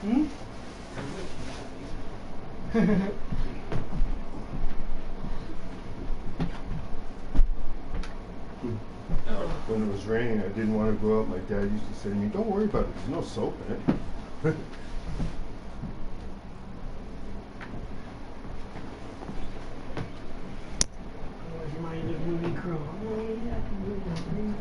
Hmm? When it was raining, I didn't want to go out. My dad used to say to me, "Don't worry about it. There's no soap in it." Otherwise, you might end up moving crew. Oh, yeah, I can move this thing.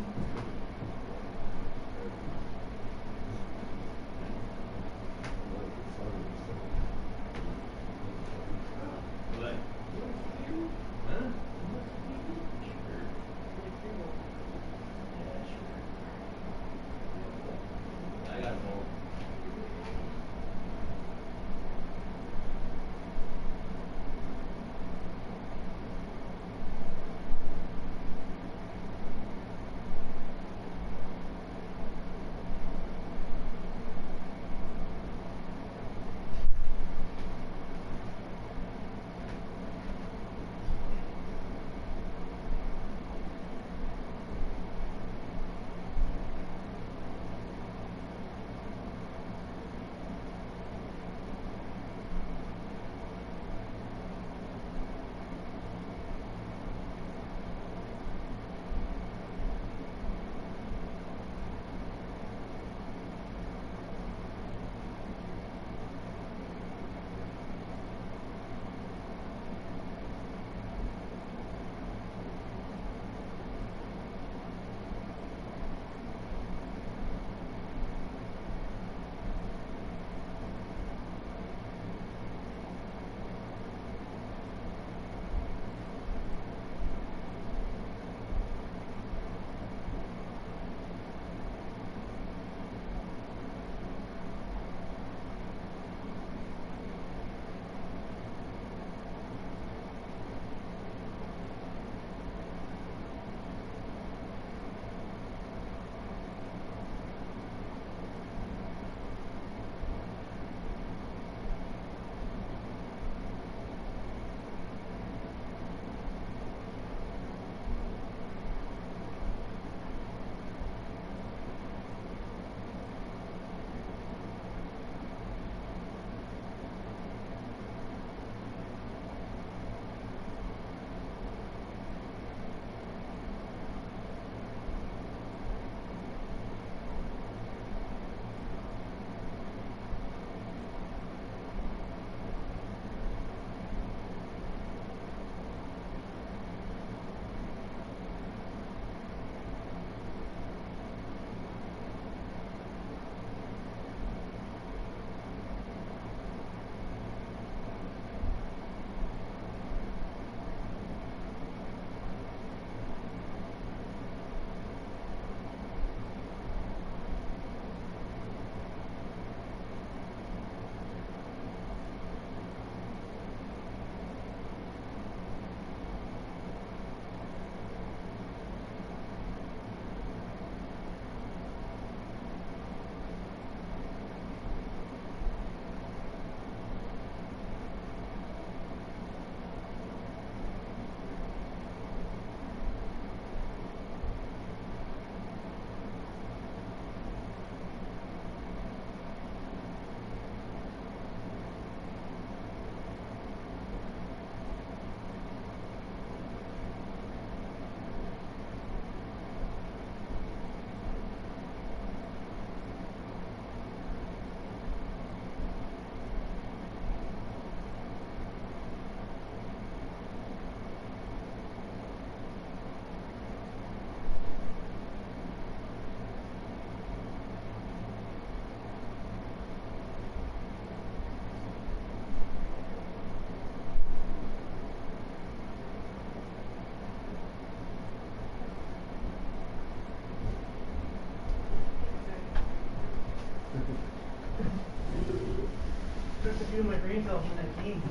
Just a few of my brain cells in that game.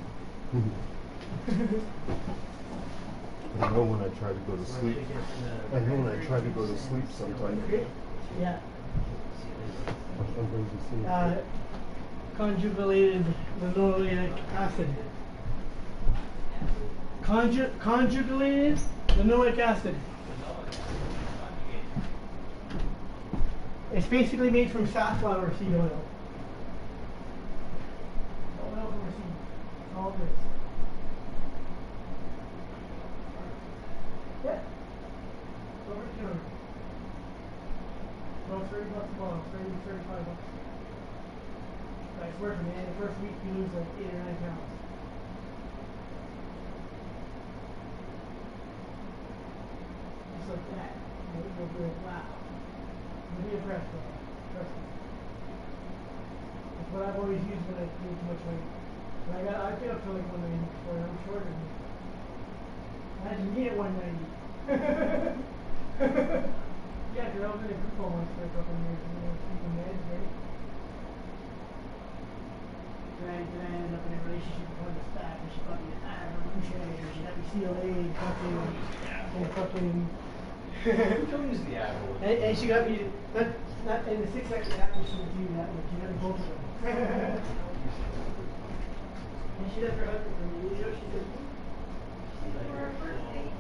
I know when I try to go to sleep. I know when I try to go to sleep sometimes. Yeah. Sometimes you see. Conjugated linoleic acid. Conjugated linoleic acid. It's basically made from safflower seed oil. Oil from a seed. That's all it is. Yeah. Over the counter. Well, $30 a bottle, 35 bucks. But it's worth it, man. The first week you lose like 8 or 9 pounds. Just like that. You'll be like, wow. You'll be impressed with it. Trust me. That's what I've always used when I gain too much weight. But I've been up to like 190 before, and I'm shorter than you. Imagine me at 190. Yeah, because I was in a group home once for a couple of years, and we were sleeping meds, right? Then I ended up in a relationship with one of the staff, and she got me an revolutionary, she got me CLA, and fucking. Don't use the apple. And she got me, not in the 6 second apple, she would do that one, she got me both of them. And she does her husband for me, you know, she does. For our first date,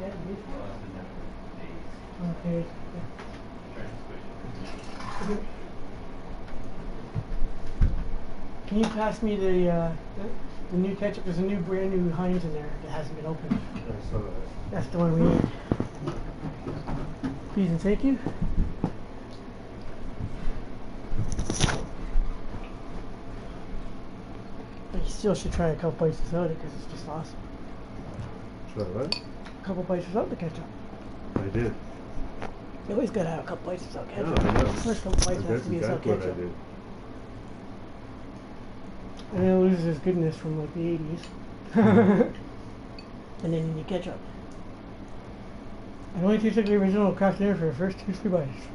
that meat? Well, I've been there for days. Okay. Trying to squish it. Can you pass me the new ketchup? There's a new brand new Heinz in there that hasn't been opened. I saw that. That's the one we need. Please and thank you. But you still should try a couple bites without it because it's just awesome. Try what? A couple bites without the ketchup. I did. You always gotta have a couple bites without No, ketchup. I know. The first couple bites has That's to be without exactly what I ketchup. did. And then it loses its goodness from like the 80s. And then you need ketchup. It only tastes like the original Kraft Dinner for the first 2-3 bites.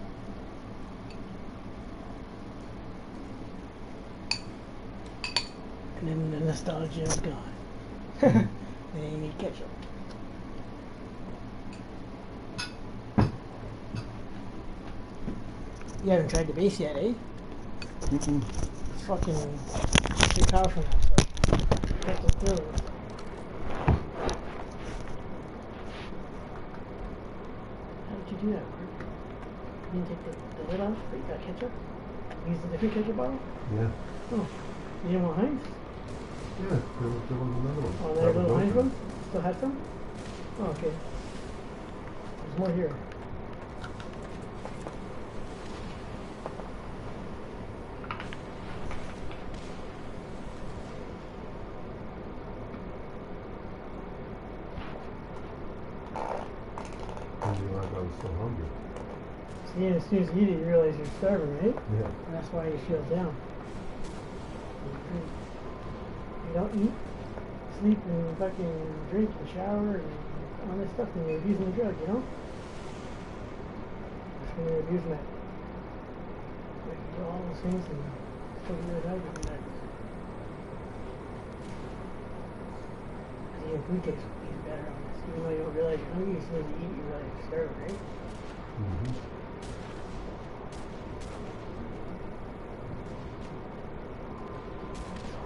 And then the nostalgia is gone. And then you need ketchup. You haven't tried the base yet, eh? Mm-mm. It's fucking too powerful now. So ketchup flavor. How did you do that, Mark? You didn't take the lid off, but you got ketchup? Use a different ketchup bottle? Yeah. Oh. You didn't want Heinz? Yeah, there was another one. Oh, That there's a was little Heinz open. one? Still had some? Oh, okay. There's more here. I didn't realize I was so hungry. See, and as soon as you eat it, you realize you're starving, right? Yeah. And that's why you feel down. You don't eat, sleep, and fucking drink and shower and all this stuff, and you're abusing the drug, you know? That's when you're abusing that. Like, you do all those things and still get rid of it, and your food tastes even better on this. Even though you don't realize you're hungry, as soon as you eat, you realize you're starving, right? Mm-hmm.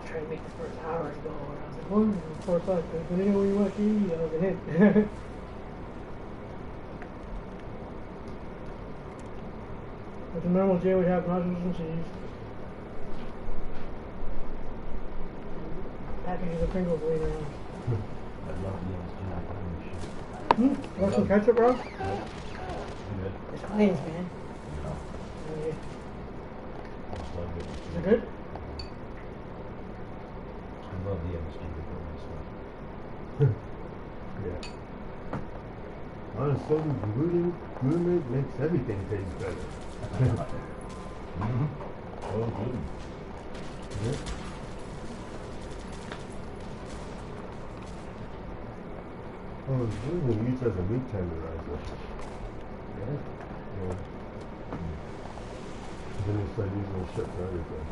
Trying to make the first hours go, and I was like, oh, 4 o'clock, let me know when you want to eat, I was in it. But the normal J would have nodules and cheese. Packages of Pringles laying around. I love the MSG. You want some ketchup, bro? Good. It's Heinz, man. Yeah. Yeah. It's so good. Is it good? I love the MSG before Yeah. On a sudden, glutamate makes everything taste better. Mm-hmm. Oh, good. Yeah. Oh, it's usually used as a meat tenderizer. Really? Yeah. Then they start using the shit for everything.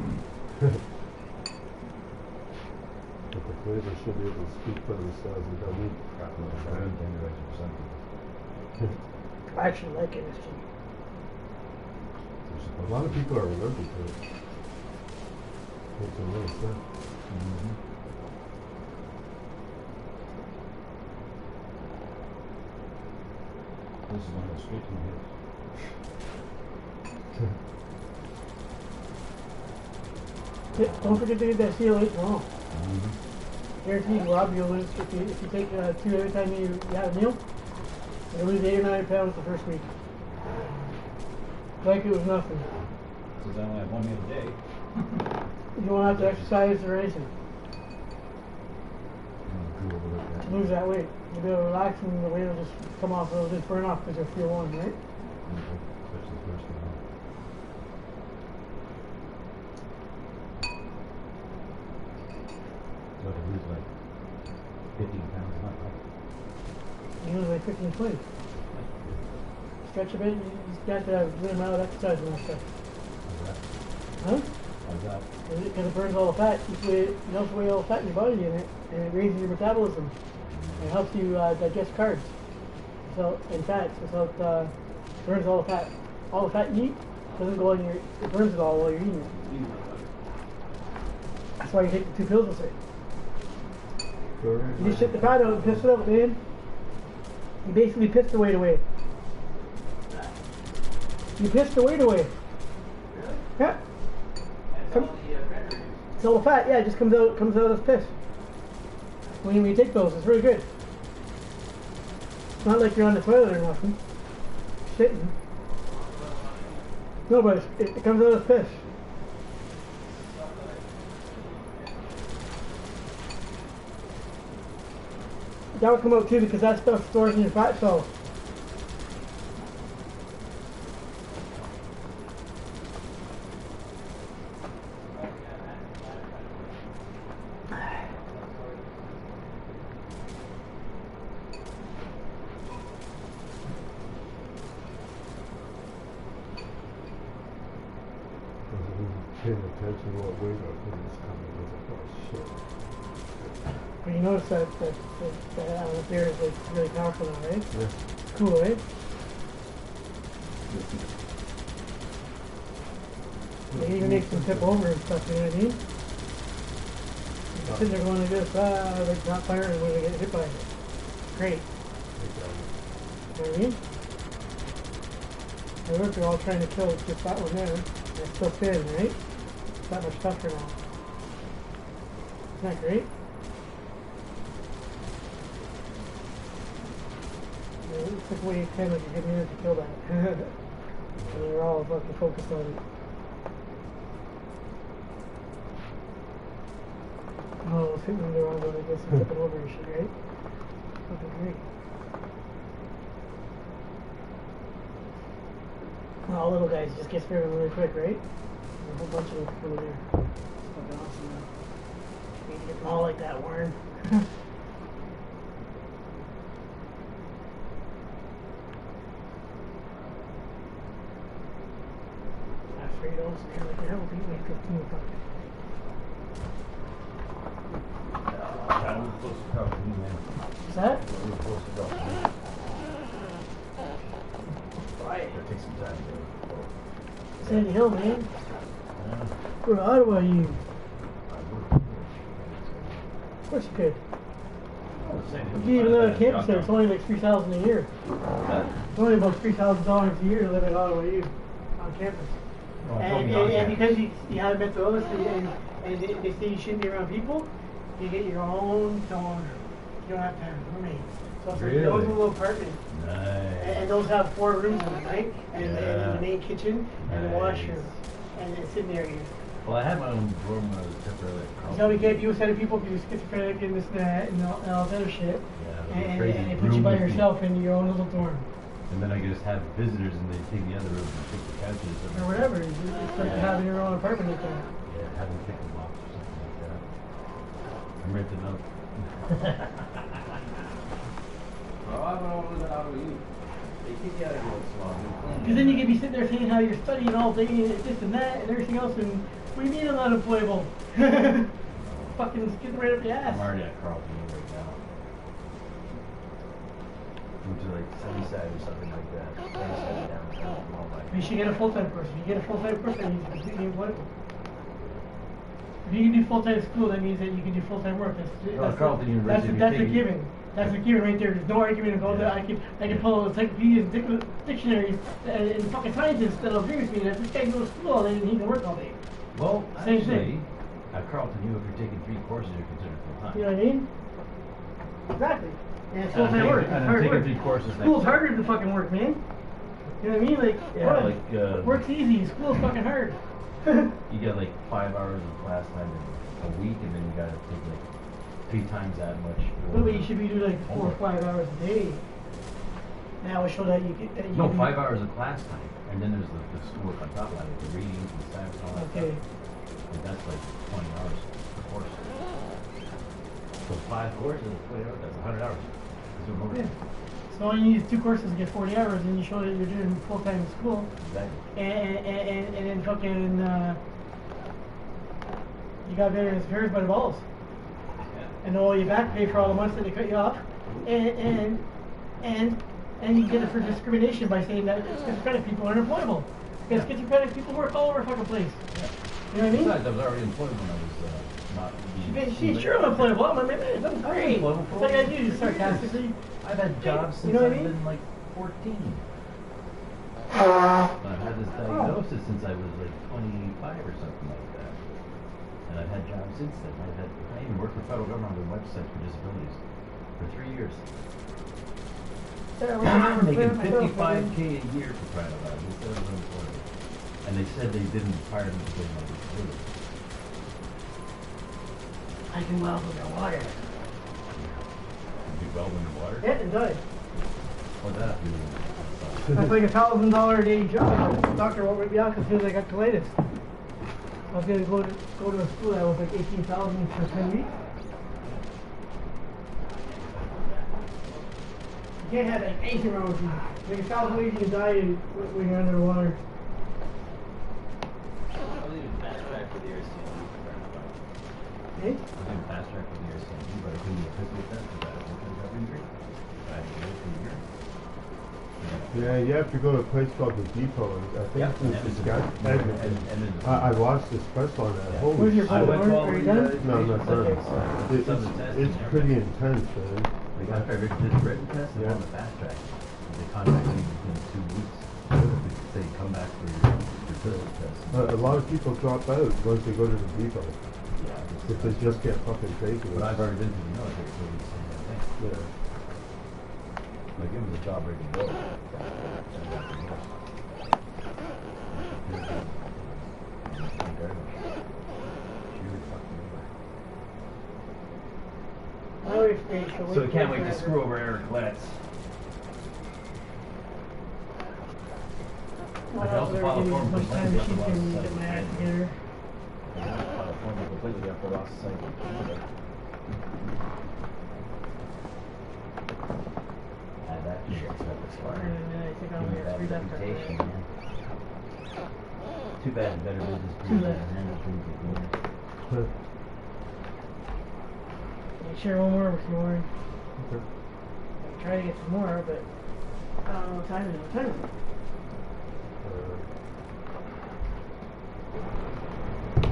But the flavor should be able to speak for themselves and don't need crap Well, like try that. and tenderizer or something. I actually like MSG. A lot of people are allergic to it. Makes them really sick. Mm-hmm. This is one of those sweet hits. Don't forget to get that CLA tomorrow. Mm-hmm. Guaranteed, Rob, you'll lose if you take 2 every time you have a meal. You'll lose 8 or 9 pounds the first week. Like it was nothing. Since I only have 1 meal a day. You don't have to exercise or anything I'm cool with to that. lose that weight. You'll be able to relax and the weight will just come off. It'll just burn off because you'll feel warm, right? Especially the first one. So to lose like 15 pounds, not like. You lose like 15, 20. Stretch a bit, you just got to have a good amount of exercise and that stuff. How's that? Huh? How's that? Because it burns all the fat. You helps weigh all the fat in your body in it, and it raises your metabolism. It helps you digest carbs. So, and fats. So it burns all the fat. All the fat you eat doesn't go in your, it burns it all while you're eating it. That's why you take the 2 pills with it. You just shit the fat out and piss it out, man. You basically pissed the weight away. You pissed the weight away. Really? Yeah. That's all the cranberry juice. It's all the fat, yeah, it just comes out as piss. When you take those, it's really good. It's not like you're on the toilet or nothing. Shitting. No, but it comes out as piss. That would come out too because that stuff stores in your fat cells. Paying attention to what weight up when it's coming. I was like, oh shit. But you notice that there is like really powerful now, right? Yeah. It's cool, right? They even make them tip over and stuff, you know what I mean? You're sitting there going like this, like not firing when they get hit by it. Great. You know what I mean? And look, they're all trying to kill just that one there. And it's still thin, right? It's that much tougher now. Isn't that great? Yeah, it took away 10 like a good minute to kill that. And they're all fucking focused on it. Oh, it's hitting the wrong one, I guess, and tipping over and shit, right? Fucking great. Oh, little guys just get through them really quick, right? There's a whole bunch of them coming there. It's fucking awesome, man. You need to get them all like that, Warren. $3 man, like that will be like 15 bucks. I was supposed to talk to you, man. What's that? We were supposed to talk to you. Right. It'll take some time to go. Sandy Hill, man. Yeah. Where Ottawa are you? I would. Of course you could. I was saying, You can't even live on campus there. It's only like $3,000 a year. It's only about $3,000 a year to live at Ottawa U on campus. Oh, And because you have mental illness and they say you shouldn't be around people, you get your own dorm. You don't have to have roommates. So it's like Really? those little apartment. Nice. And those have 4 rooms in them, right? And the main kitchen and the Nice. washroom and the sitting area. Well, I had my own dorm when I was temporarily at You Carlton. know, we can't be with other people because you're schizophrenic and this and that and all that other shit. Yeah, And crazy they put you by room with me. yourself in your own little dorm. And then I could just have visitors and they take the other rooms and take the couches. And Or whatever. It's like having your own apartment like that. Yeah, having pickle box or something like that. I'm renting out. Oh, I don't know what out of you. They keep you out of what's wrong. Because then you can be sitting there saying how you're studying all day and this and that and everything else and what do you mean I'm unemployable? Fucking it's getting right up the ass. I'm already at Carlton right now. Moved to like Sunnyside or something like that. Sunnyside downtown. All my. You should get a full-time person. If you get a full-time person, you're completely employable. If you can do full-time school, that means that you can do full-time work. That's Carleton University, That's a you're taking- given. That's a given right there. There's no argument about that. I can pull encyclopedias, dictionaries, and fucking scientists that'll agree with me that this guy goes to school all day and he can work all day. Well, Same actually, thing. at Carlton U, if you're taking 3 courses, you're considered full-time. You know what I mean? Exactly. And it's And I'm full-time taking- work. and It's I'm hard taking work. 3 courses next School's year. harder than fucking work, man. You know what I mean? Like, Yeah, work. like, Work's easy. School's fucking hard. You get like 5 hours of class time in a week, and then you gotta take like 3 times that much. for- But you should be doing like 4 or 5 hours a day. That will show that you get that you No, can- 5 hours of class time, and then there's the schoolwork on top of that, like the reading and the science and all that Okay. stuff. And that's like 20 hours per course. So 5 courses, 20 hours, that's 100 hours. That's doing overtime. Yeah. So all you need is 2 courses to get 40 hours, and you show that you're doing full-time school. Exactly. And then fucking you got veterans affairs by the balls. Yeah. And all you back pay for all the months that they cut you off, and you get it for discrimination by saying that schizophrenic people are unemployable. Because schizophrenic people work all over the fucking place. Yeah. You know what I mean? Besides, I was already employed when I was not She's sure unemployable. I'm like, man, that's great. It's like I do, sarcastically. I've had jobs since You know what I I've mean? been like 14. I've had this diagnosis since I was like 25 or something like that. And I've had jobs since then. I even worked for federal government on the websites for disabilities for 3 years. I'm Making 55K a year for crying out loud instead of unemployment. And they said they didn't fire me because of my disability. I can weld with the water. You weld in the water? Yeah, it does. What's that do? That's like $1,000 a day job. The doctor won't rip me out as soon as I got colitis. I was gonna go to a school that was like 18,000 for 10 weeks. You can't have like anything wrong with you. Like 1,000 weeks you can die when you're underwater. I'll leave it fast track for the RCMP. Hey? I'll leave it fast track for the RCMP, but I couldn't get a physical test for that. What kind of injury? I had to go for a year. Yeah, you have to go to a place called the Depot. I think Yeah, this guy. I watched this special on that. Yeah. Holy Where's your shit. I went to all Are you the done? No, I'm not done. Okay. It's Some of the tests it's and pretty everything. intense, man. They got I did the written test and Yeah. on the fast track. They contacted me within 2 weeks. They come back for your physical test. A lot of people drop out once they go to the Depot. Yeah, If they just can't fucking take it. but I've already been to the military, so it's the same thing. Yeah. Like it was a job ready to go. I always think So we can't wait to screw over Eric Letts. I can also file a form much for time Sunday she after can loss of get my sight. act together. I can file a form completely after loss of sight in Canada. Add that to your repertoire. And I think I'll Give me get that three left after reputation, that. man. Too bad better business Too people left. than handle things like that. Yeah, share one more with you, Warren. Okay. I try to get some more, but I don't know what time it is. What time is it?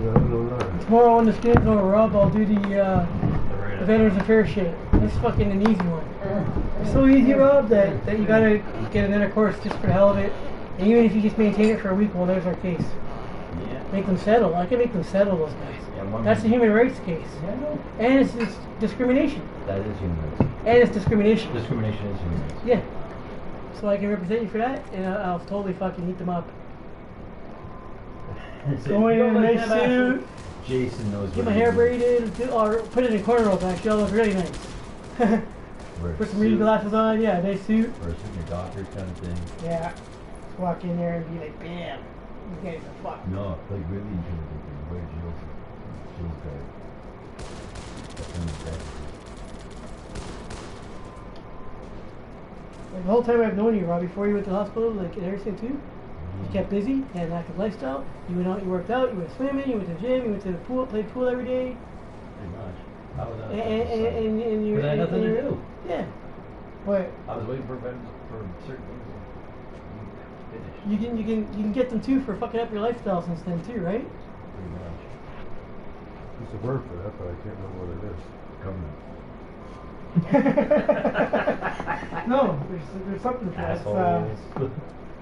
Yeah, I don't know. Tomorrow when the skins over, Rob, I'll do the Veterans Affairs shit. That's fucking an easy one. It's so easy, Rob, that you gotta get another course just for the hell of it. And even if you just maintain it for a week, well, there's our case. Yeah. Make them settle. I can make them settle, those guys. Yeah, one That's a more. human rights case. Yeah, I know. And it's discrimination. That is human rights. And it's discrimination. Discrimination is human rights. Yeah. So I can represent you for that, and I'll totally fucking heat them up. Going in a nice suit. Jason knows Get what my he hair did. braided, or put it in cornrows actually, I'll look really nice. Wear a Put some reading suit, glasses on, yeah, nice suit. or a suit, your doctor kind of thing. Yeah. Just walk in there and be like, bam. You guys are fucked. No, like really intimidating. Wear Jill's guard. That's kind of bad. Like the whole time I've known you, Rob, before you went to the hospital, like and everything too, you kept busy, you had an active lifestyle, you went out, you worked out, you went swimming, you went to the gym, you went to the pool, played pool every day. Pretty much. I was out And you But I had nothing to do. Yeah. But I was waiting for certain things to finish. you can get them too for fucking up your lifestyle since then too, right? Pretty much. There's a word for that, but I can't remember what it is. Government. No, there's something for that. It's, Assholes.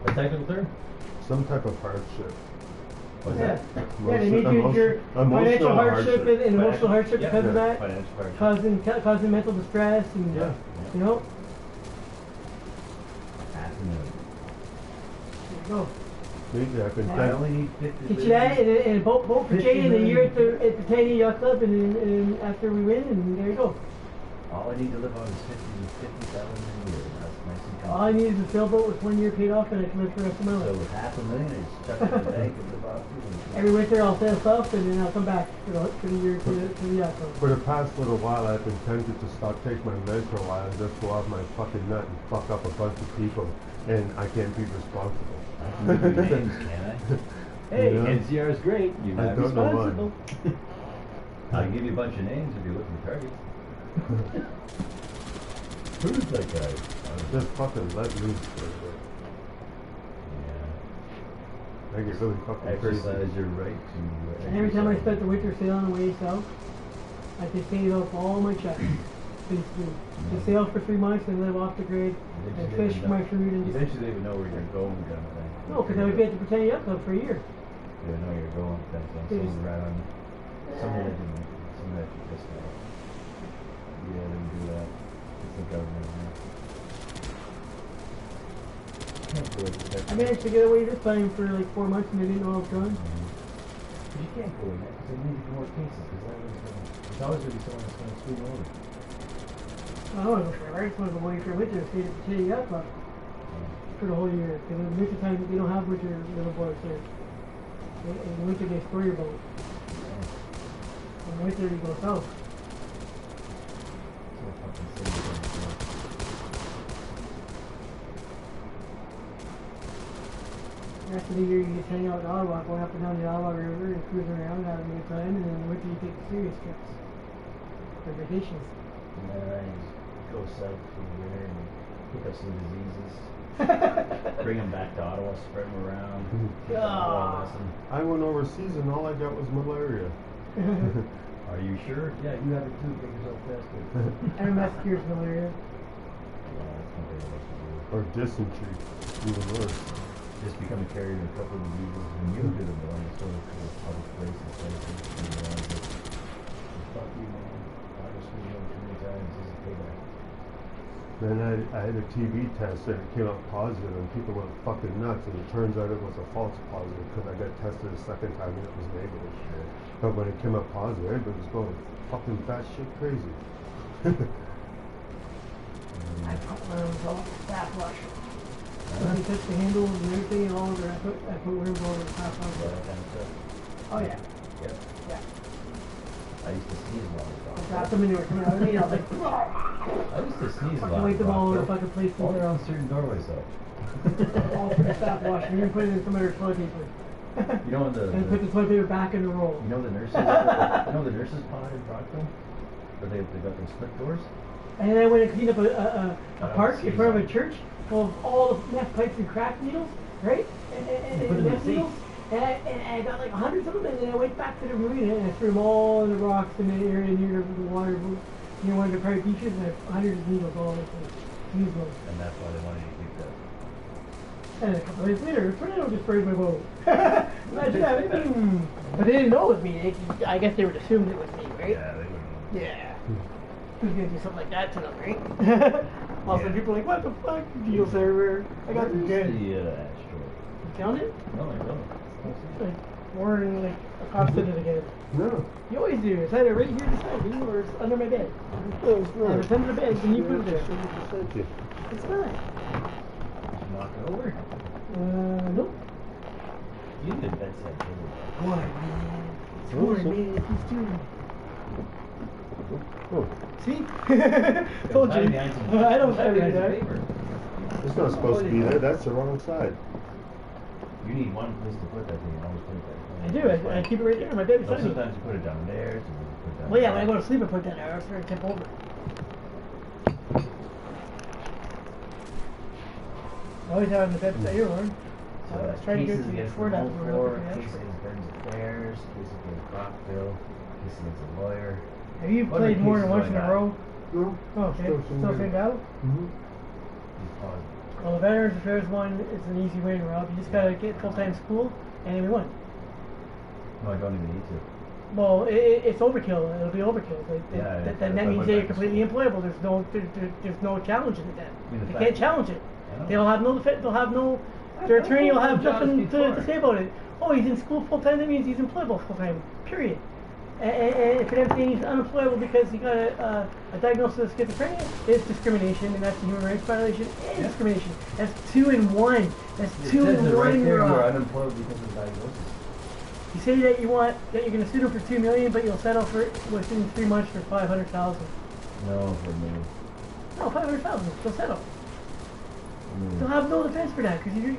A technical term? Some type of hardship. What's yeah. that? Yeah, they made your financial hardship and emotional hardship because of that, Financial hardship. causing mental distress and Yeah. you know. Fascinating. There you go. Maybe I've been I thinking. only need 50 Get you that and a boat for 50 Jay in a year at million. the Tiny Yacht Club and after we win and there you go. All I need to live on is 50,000 a year. That's nice and All I comfortable. need is a sailboat with 1 year paid off and I can live for the rest of my So life. with $500,000, I just chuck it in the bank and live off it. Every winter I'll sell stuff and then I'll come back for the year to the yacht club. For the past little while, I've been tempted to stop taking my meds for a while and just go off my fucking nut and fuck up a bunch of people, and I can't be responsible. I can give you names, can I? Hey, Yeah. NCR is great. You're I not don't know one. responsible. I can give you a bunch of names if you're looking for targets. Who's that guy? Just fucking let loose for a bit. Yeah. I get really fucking crazy. Exercise your right to. And every time I spent the winter sailing away south, I can save up all my checks. Basically, just sail for 3 months and live off the grid and fish for my food and just. Eventually they would know where you're going, kind of thing. No, because I would get to pretend yacht club for a year. They would know you're going, kind of thing. They Someone just- right on. Somebody that didn't. Somebody that you just yeah, they would do that. It's the government. Can't go with that. I managed to get away this time for like 4 months and they didn't know I was gone. But you can't go in that because they need more cases. There's always going to be someone that's going to screw you over. I don't want to go forever. I just want to go away for winter and stay at the City Yacht Club for the whole year. Because in the winter time, they don't have winter little boys there. In the winter, they store your boat. In the winter, you go south. So fucking silly. The rest of the year, you just hang out in Ottawa, going up and down the Ottawa River and cruising around, having a good time. And then in the winter, you take the serious trips for vacations. And then I just go south for the winter and pick up some diseases. Bring them back to Ottawa, spread them around. Teach them a Ah. lesson. I went overseas and all I got was malaria. Are you sure? Yeah, you have it too. Get yourself tested. MS cures malaria. Yeah, that's not very much to do. Or dysentery, even worse. Just become a carrier of a couple of diseases and you do them on the sort of public places, and realize that, fuck you, man. I just screwed you over too many times. This is payback. Then I had a TB test and it came out positive and people went fucking nuts and it turns out it was a false positive because I got tested a second time and it was negative. But when it came out positive, everybody was going fucking batshit crazy. I put one of those all backwash. When you touch the handles and everything and all over, I put worms all over the top of Yeah, it. that kind of stuff. Oh yeah, Yep. yeah. I used to sneeze a lot. I dropped them and they were coming out of me. I was like, I used to sneeze a lot. fucking wipe them all over the Brock, fucking place. though. They're All all certain doorways though. all for the backwash. And then put it in some other toilet paper. You know the And put the toilet paper back in the roll. you know the nurses pod in Brockville? Where they got those split doors? And then I went and cleaned up a don't park in see front of a that. church full of all the meth pipes and crack needles, right? And You put them in meth the needles. And I got like 100 of them, and then I went back to the marina and I threw them all in the rocks in the area near the water, near one of the private beaches, and I have hundreds of needles all over the place. Use those. And that's why they wanted you to keep that. And a couple days later, a tornado just sprayed my boat. Imagine that. But they didn't know it was me. I guess they would assume it was me, right? Yeah, they wouldn't. Yeah. Who's gonna do something like that to them, right? Also, Yeah. people are like, what the fuck? Needles everywhere. I got some Where's good. the asteroid? You found it? No, I don't. Like, Warren, like, accosted it again. No. You always do. It's either right here beside me or it's under my bed. Oh, it's And not. if it's under the bed, then you put it there. Thank you. It's fine. Knock it over. Nope. You did that set too. Warren, man. It's Oh, Warren, so- man. He's doing. Oh, See? Told you. I don't have it there. paper. it's not supposed to be there. That's the wrong side. You need one place to put that thing. You always put it there. I do. I keep it right there in my bed No, beside me. sometimes you put it down there. Sometimes you put it down Well, yeah, there. when I go to sleep, I put that there after I tip over. I always have it in the bed beside you, Warren. So I was trying to go cases to the against floor the down home before I floor, looked at the cases ashtray. against Burns Affairs, cases against Brockville, cases against a lawyer. Have you What other played more than cases once do in I a got? row? No. Oh, okay. Still same battle? Mm-hmm. You pause. Well, the Veterans Affairs one is an easy win, Rob. You just gotta get full-time school, and then we won. No, I don't even need to. Well, it's overkill. It'll be overkill. Yeah, That I means went that you're back to completely school. employable. There's no challenging it then. I mean, the They fact can't that- challenge it. I know. They'll have no defense. They'll have no. I've Their done attorney will full-time have jobs nothing to before. say about it. Oh, he's in school full-time. That means he's employable full-time. Period. And for them saying he's unemployable because he got a diagnosis of schizophrenia is discrimination, and that's a human rights violation and Yeah. discrimination. That's 2 in 1. That's It 2 says in it right 1. there, you're Rob. unemployed because of diagnosis. You say that you're gonna sue them for $2 million, but you'll settle for within 3 months for 500,000. No, for me. No, 500,000. They'll settle. They'll have no defense for that because you're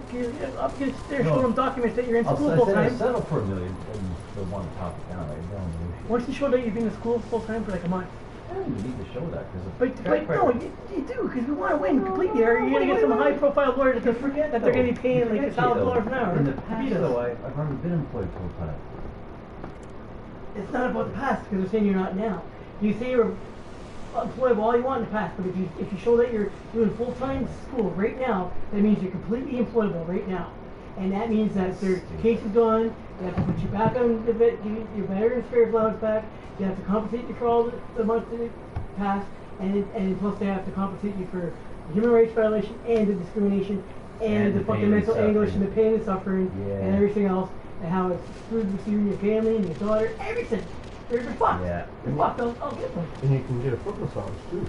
up against there No. showing them documents that you're in school I'll full say I time. settle for $1 million, and they'll want to top it down. Right down the Once you show that you've been in school full time for like a month. I don't even need to show that because But no, you do because we want to win completely. Or you're gonna get some high profile lawyer that forget that they're gonna be paying like $1,000 an hour. In the to past, beat us. though, I've already been employed full time. It's not about the past because they're saying you're not now. You say you're employable all you want in the past, but if you show that you're doing full-time school right now, that means you're completely employable right now. And that means that their case is gone, they have to put you back on the your veteran spares allowance back, they have to compensate you for all the months that it passed, and plus they have to compensate you for the human rights violation and the discrimination and the fucking mental anguish and the pain and suffering and everything else, and how it's screwed with you and your family and your daughter, everything. They're fucked. Yeah. They're fucked. I'll get them. And you can get a foot massage too.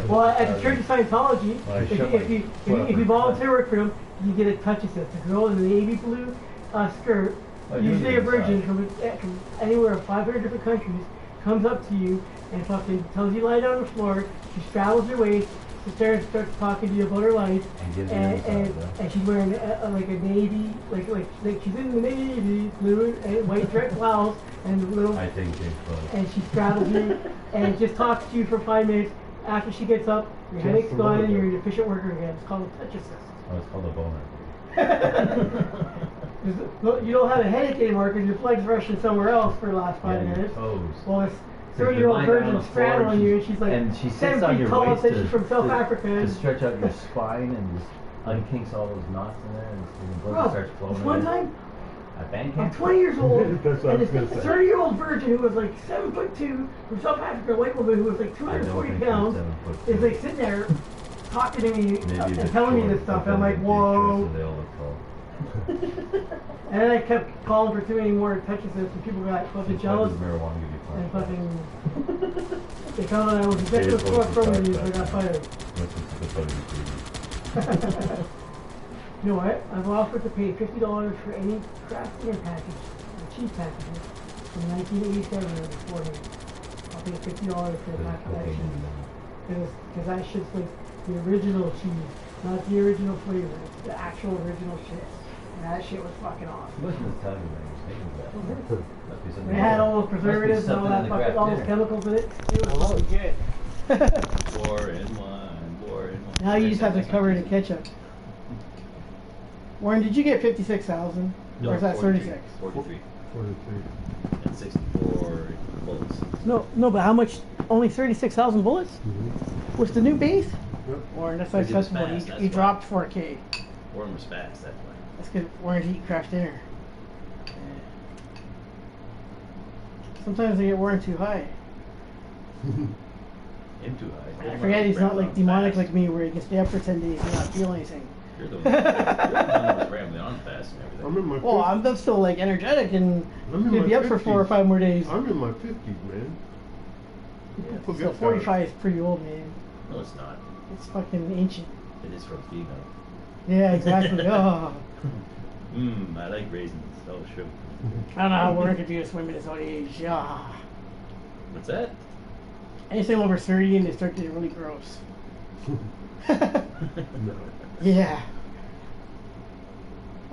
Well, at the Church of Scientology, Well, if you volunteer work for them, you get a touch assist. A girl in a navy blue skirt, usually a virgin from anywhere 500 different countries, comes up to you and fucking tells you to lie down on the floor. She straddles your waist, sits there and starts talking to you about her life, and she's wearing like a navy, like she's in the navy, blue and white dress blouse and little. I think and she straddles you and just talks to you for 5 minutes. After she gets up, your headache's gone and you're an efficient worker again. It's called a touch assist. Oh, it's called a boner. You don't have a headache anymore because your flag's rushing somewhere else for the last 5 minutes. Well, this 30-year-old virgin straddling you, and she's like and she 7 sits on feet your tall, waist says she's from South Africa. to stretch out your spine and just unkinks all those knots in there, and the blood starts flowing. One time, at band I'm camp. 20 years old, That's what I and was this gonna say. 30-year-old virgin who was like 7'2", from South Africa, a white woman who was like 240 pounds, is like sitting there talking to me and telling me this stuff, and I'm like, whoa. They all look tall. And then I kept calling for too many more touches, and people got fucking jealous. Marijuana give you And fun. fucking, they found out I was executive from you, so I got fired. You know what? I've offered to pay $50 for any craft dinner package, the cheese packages, from 1987 or beforehand. I'll pay $50 for a pack of that cheese. Because that shit's like the original cheese, not the original flavor. It's the actual original shit. And that shit was fucking awesome. Listen to the time when I was making that. They had all those preservatives and all that fucking, all those chemicals in it. It was fucking good. War and wine, war and wine. Now you just have to cover it in ketchup. Warren, did you get 56,000? No, Or is that 36? 43. 43. And 64 bullets. No, but how much? Only 36,000 bullets? Mm-hmm. What's the new base? Yep. Warren, that's like Because it was sensible. fast, He that's dropped 4K. Warren was fast, that's why. That's because Warren's eating craft dinner. Sometimes they get Warren too high. Him too high. I forget he's not like demonic like me where he can stay up for 10 days and not feel anything. You're the one that was rambling on fast and everything. I'm in my Well, 50s. I'm still like energetic and I'm in could my be up for 4 or 5 more days. I'm in my 50s, man. Yeah. People So get 45 is pretty old, man. No, it's not. It's fucking ancient. It is for a female. Yeah, exactly. Oh. I like raisins. Oh, sure. I don't know how Warren could do this women his own age. Yeah. What's that? Anything over 30 and they start getting really gross. No. Yeah.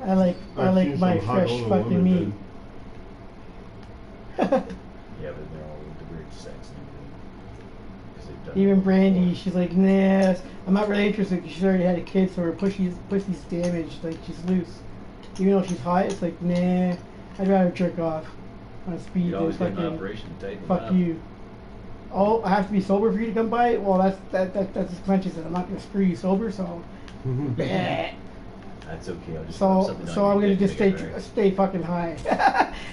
I like I've seen my some hot fresh older fucking women meat. Yeah, but they're all into weird sex and everything. 'Cause they've done Even it Brandy, before. she's like, nah, I'm not really interested because she's already had a kid, so her pussy's damaged, like she's loose. Even though she's hot, it's like, nah, I'd rather jerk off on speed You than always get an fucking operation to tighten them fuck up. you. Oh, I have to be sober for you to come by? Well, that's as Clenchy said, I'm not gonna screw you sober, so. Bleh. That's okay. I'll just rub something So on I'm your gonna dick just to make it right. stay fucking high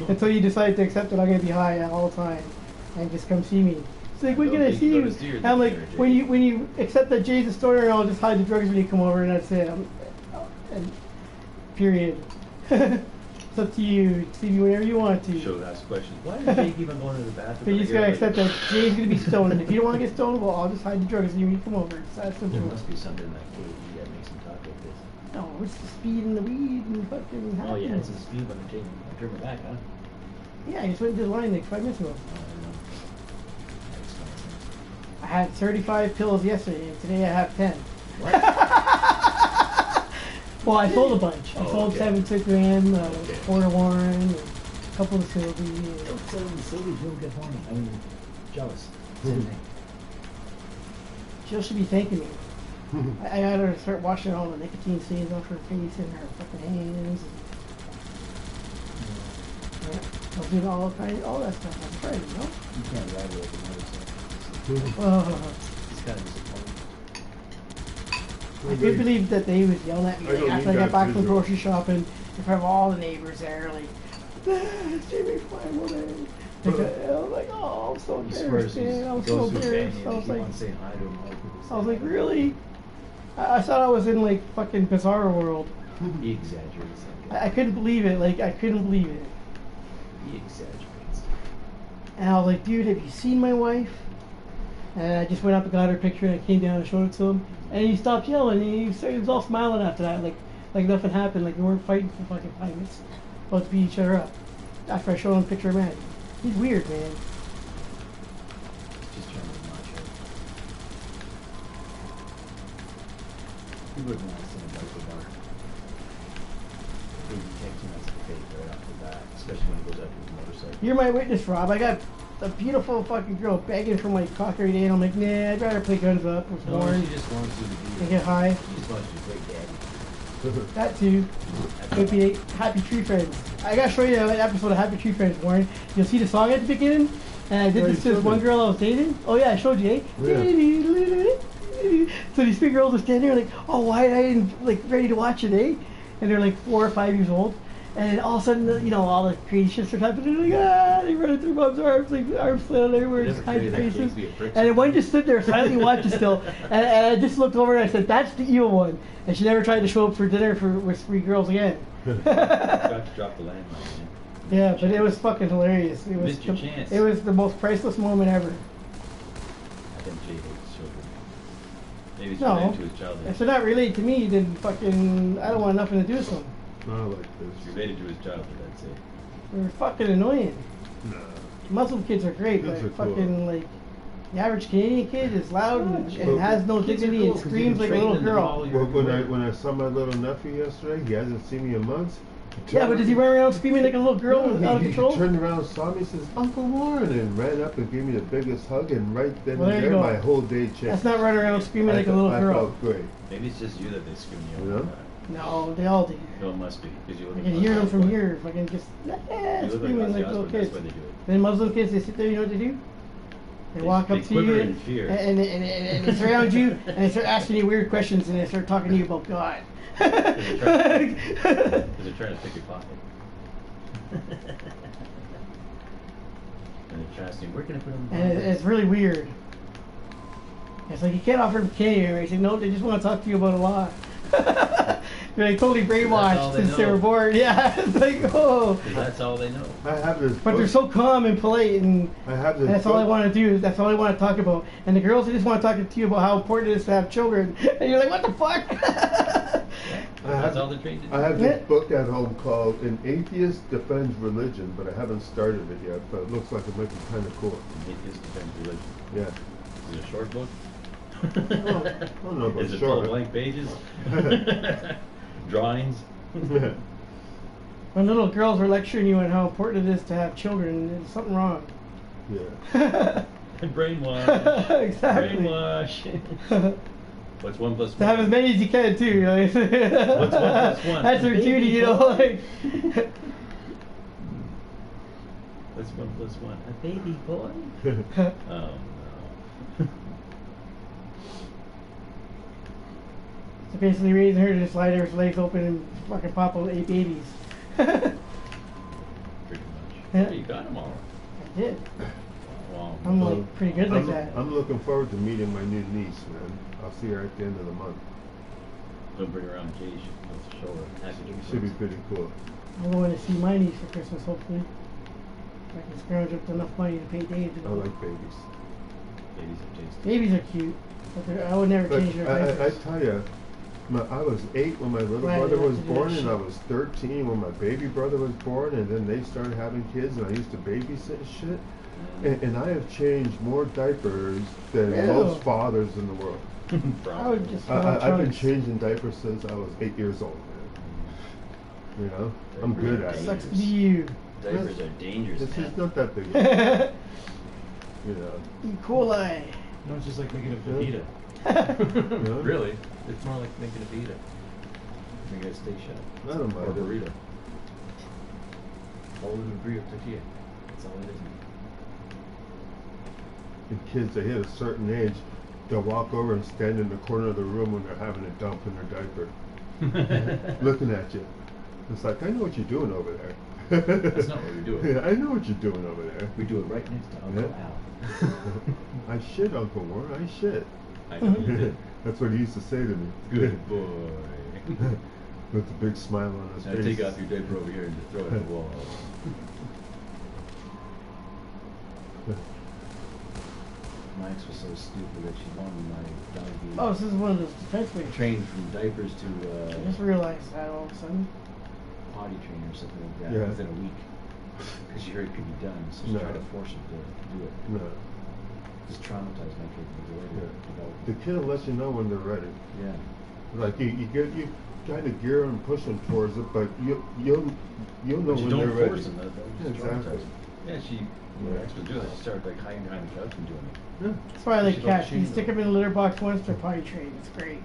until you decide to accept it. I'm gonna be high at all time, and just come see me. It's like, when Don't can I think see you you? go to see her I'm like, there, when Jay. you accept that Jay's a stoner, I'll just hide the drugs when you come over, and that's it. And period. It's up to you. See me whenever you want to. She'll ask questions. Why does Jake even go into the bathroom? But you just gotta accept that Jay's gonna be stoned, and if you don't want to get stoned, well, I'll just hide the drugs when you come over. It's that There simple. must be something in that cave. You gotta make some talk like this. No, it's the speed and the weed and fucking. Oh yeah, happiness. it's a speed limit. I turn my back, huh? Yeah, I just went to the line like 5 minutes ago. Oh, I don't know. I had 35 pills yesterday, and today I have 10. What? Well, I sold a bunch. I Oh, sold okay. 7 6 grand, Okay. 4 to Warren, and a couple to Sylvie. Don't sell them Sylvie, you'll get horny. I mean, jealous. She should be thanking me. I had her start washing all the nicotine stains off her face and her fucking hands. Yeah. I'll do all that stuff. I'm trying, you know? You can't ride it like a motorcycle. It's kind of disappointing. I couldn't believe that they was yelling at me I don't after I need got that back from visual. grocery shopping in front of all the neighbors there, like, Jimmy Fine. I was like, oh, I'm so He swears embarrassed, he's man. I'm so goes through embarrassed. Banyan I and was he like, wants saying hi to him. All the people say I was like, hi. really? I thought I was in like fucking Bizarro World. He exaggerates that guy. I couldn't believe it. Like, I couldn't believe it. He exaggerates. And I was like, dude, have you seen my wife? And I just went up and got her picture and I came down and showed it to him. And he stopped yelling and he was all smiling after that. Like nothing happened. Like we weren't fighting for fucking 5 minutes. About to beat each other up. After I showed him a picture of Maddie. He's weird, man. He's just trying to be macho. He wouldn't want to send a bike about it. He would take too much to take right off the bat, especially when he goes after his motorcycle. You're my witness, Rob. I got a beautiful fucking girl begging for my cock every day, and I'm like, nah, I'd rather play guns up with No, Warren she just wants you to be. and get high. She just wants you to be a great daddy. That too. Would be Happy Tree Friends. I gotta show you an episode of Happy Tree Friends, Warren. You'll see the song at the beginning, and I did Yeah, this you to this showed one me. girl I was dating. Oh yeah, I showed you, eh? Yeah. So these three girls are standing there like, oh, why I didn't like ready to watch it, eh? And they're like 4 or 5 years old. And then all of a sudden, you know, all the crazy shit starts happening. They're like, they run through mom's arms, like arms flailing everywhere, They just never hiding tell you that faces. kid's be a prick And then one sometimes. just stood there silently watching still. And I just looked over and I said, that's the evil one. And she never tried to show up for dinner with 3 girls again. Got to drop the landmine, man. Yeah, but it was fucking hilarious. It was Missed your chance. It was the most priceless moment ever. I think Jay hates children. Maybe he's No, related to his childhood. if they're not related to me, then fucking I don't want nothing to do with them. Not like He's this. related to his childhood, I'd say. They're fucking annoying. Nah. Muslim kids are great, Kids but are cool. fucking like the average Canadian kid is loud and Well, has no kids are dignity cool and 'cause you screams can like a train little them to girl. follow Well, your when I saw my little nephew yesterday, he hasn't seen me in months. Yeah, but does he run around screaming like a little girl No, out of he control? turned around, saw me, says, Uncle Warren, and ran up and gave me the biggest hug, and right then Well, and there you there, go. my whole day changed. That's not running around screaming like a little I girl. felt great. Maybe it's just you that they scream you You over. know? No, they all do. No, it must be because you I live can in hear them Ozzy from Osbourne. here. Fucking just You live screaming like like Ozzy little Osbourne, that's kids. why they do it. Then Muslim kids, they sit there, you know what they do? They walk They up to you quiver in fear. and they surround you and they start asking you weird questions and they start talking to you about God. Because they're trying to pick your pocket. And they're trying to see, where can I put them? And it's really weird. It's like you can't offer them candy. Right? It's like, no, they just want to talk to you about a lot. They're like totally all brainwashed they since they know. were born. Yeah, it's like, oh. 'Cause that's all they know. I have this But they're book. so calm and polite, and I have this that's all I book. want to do. That's all I want to talk about. And the girls, they just want to talk to you about how important it is to have children. And you're like, what the fuck? That's all they're trained to do. I have Yeah. this book at home called An Atheist Defends Religion, but I haven't started it yet, but it looks like it might be kind of cool. Atheist defends religion. Yeah. Is it a short book? I don't know about Is it full of short. blank pages? Drawings? When little girls are lecturing you on how important it is to have children, there's something wrong. Yeah. Brainwash. Exactly. Brainwash. What's 1 plus 1? To have as many as you can, too. You know? What's 1 plus 1? That's their Baby duty, you know. boy. Like, What's 1 plus 1? A baby boy? Oh no. so basically raising her to just lie there with her legs open and fucking pop out 8 babies. Pretty much. Yeah. Oh, you got them all. I did. Wow. I'm like pretty good like I'm, that. I'm looking forward to meeting my new niece, man. I'll see her at the end of the month. Don't bring her around Cage. Let's show her. Happy to Should be pretty cool. I'm going to see my niece for Christmas, hopefully. If I can scrounge up enough money to pay Dave. I like babies. Babies are tasty. Babies are cute, but I would never But change their I diapers. tell you, I was 8 when my little Glad brother you have was to do born, that and I shit. was 13 when my baby brother was born, and then they started having kids, and I used to babysit and shit. And I have changed more diapers than Ew. most fathers in the world. I would just I've been changing diapers since I was 8 years old, man. You know, I'm good at Sucks it. to be you. Diapers are dangerous, It's man. not that big. E. You know. coli. No, it's just like making a fajita. Yeah. Really? It's more like making a fajita. Making a steak shop. I don't Or a mind it. burrito. Follow the brief to you. That's all it is. And kids, they hit a certain age, they'll walk over and stand in the corner of the room when they're having a dump in their diaper, looking at you. It's like, I know what you're doing over there. That's not what we're doing. Yeah, I know what you're doing over there. We do it right next to Uncle Yeah. Al. I shit, Uncle Warren, I shit. I know you did. That's what he used to say to me. Good boy. With a big smile on his Now face. take off your diaper over here and just throw it at the wall. My ex was so stupid that she wanted my doggy Oh, this is one of those defense ways. trained from diapers to I just realized that all of a sudden. potty trainer or something like that Yeah. within a week. Because she heard it could be done, so she No. tried to force him to do it. No. Just traumatized my kid with the way Yeah. to develop. The kid will let you know when they're ready. Yeah. Like you kind of gear them, push them towards it, but you'll know But you when don't they're force ready. them. That Yeah, was exactly. traumatizing. Yeah, she, my ex was doing that. She started like hiding behind the couch and doing it. Yeah. That's why I like She don't cats. You change stick them. them in a litter box once, they're potty trained. It's great.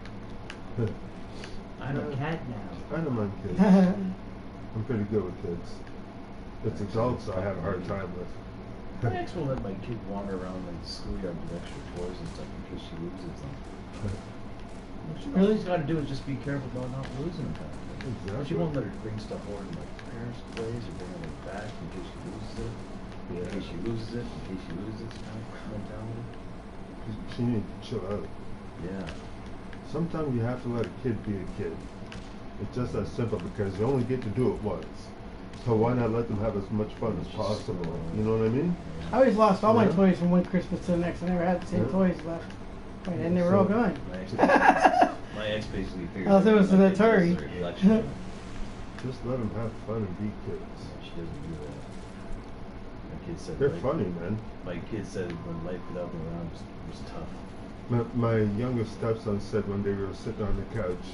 I'm a cat now. I don't mind kids. I'm pretty good with kids. It's adults I have a hard time with. My ex will let my kid wander around like the schoolyard with extra toys and stuff in case she loses them. All she's got to do is just be careful about not losing them. Kind of thing. Exactly. She won't let her bring stuff over to my parents' place or bring it back in case she loses it. In case she loses it, in case she loses it, kind of mentality. She needs to chill out. Yeah. Sometimes you have to let a kid be a kid. It's just that simple because you only get to do it once. So why not let them have as much fun as possible? You know what I mean? I always lost all my Yeah. toys from one Christmas to the next. I never had the same Yeah. toys left. Wait, and they were all gone. My ex basically figured Oh, so it was that my an kid was Atari. a reflection of her. Just let them have fun and be kids. She doesn't do that. My kid said They're life- funny, man. My kid said when life without them around was tough. My youngest stepson said when they were sitting on the couch,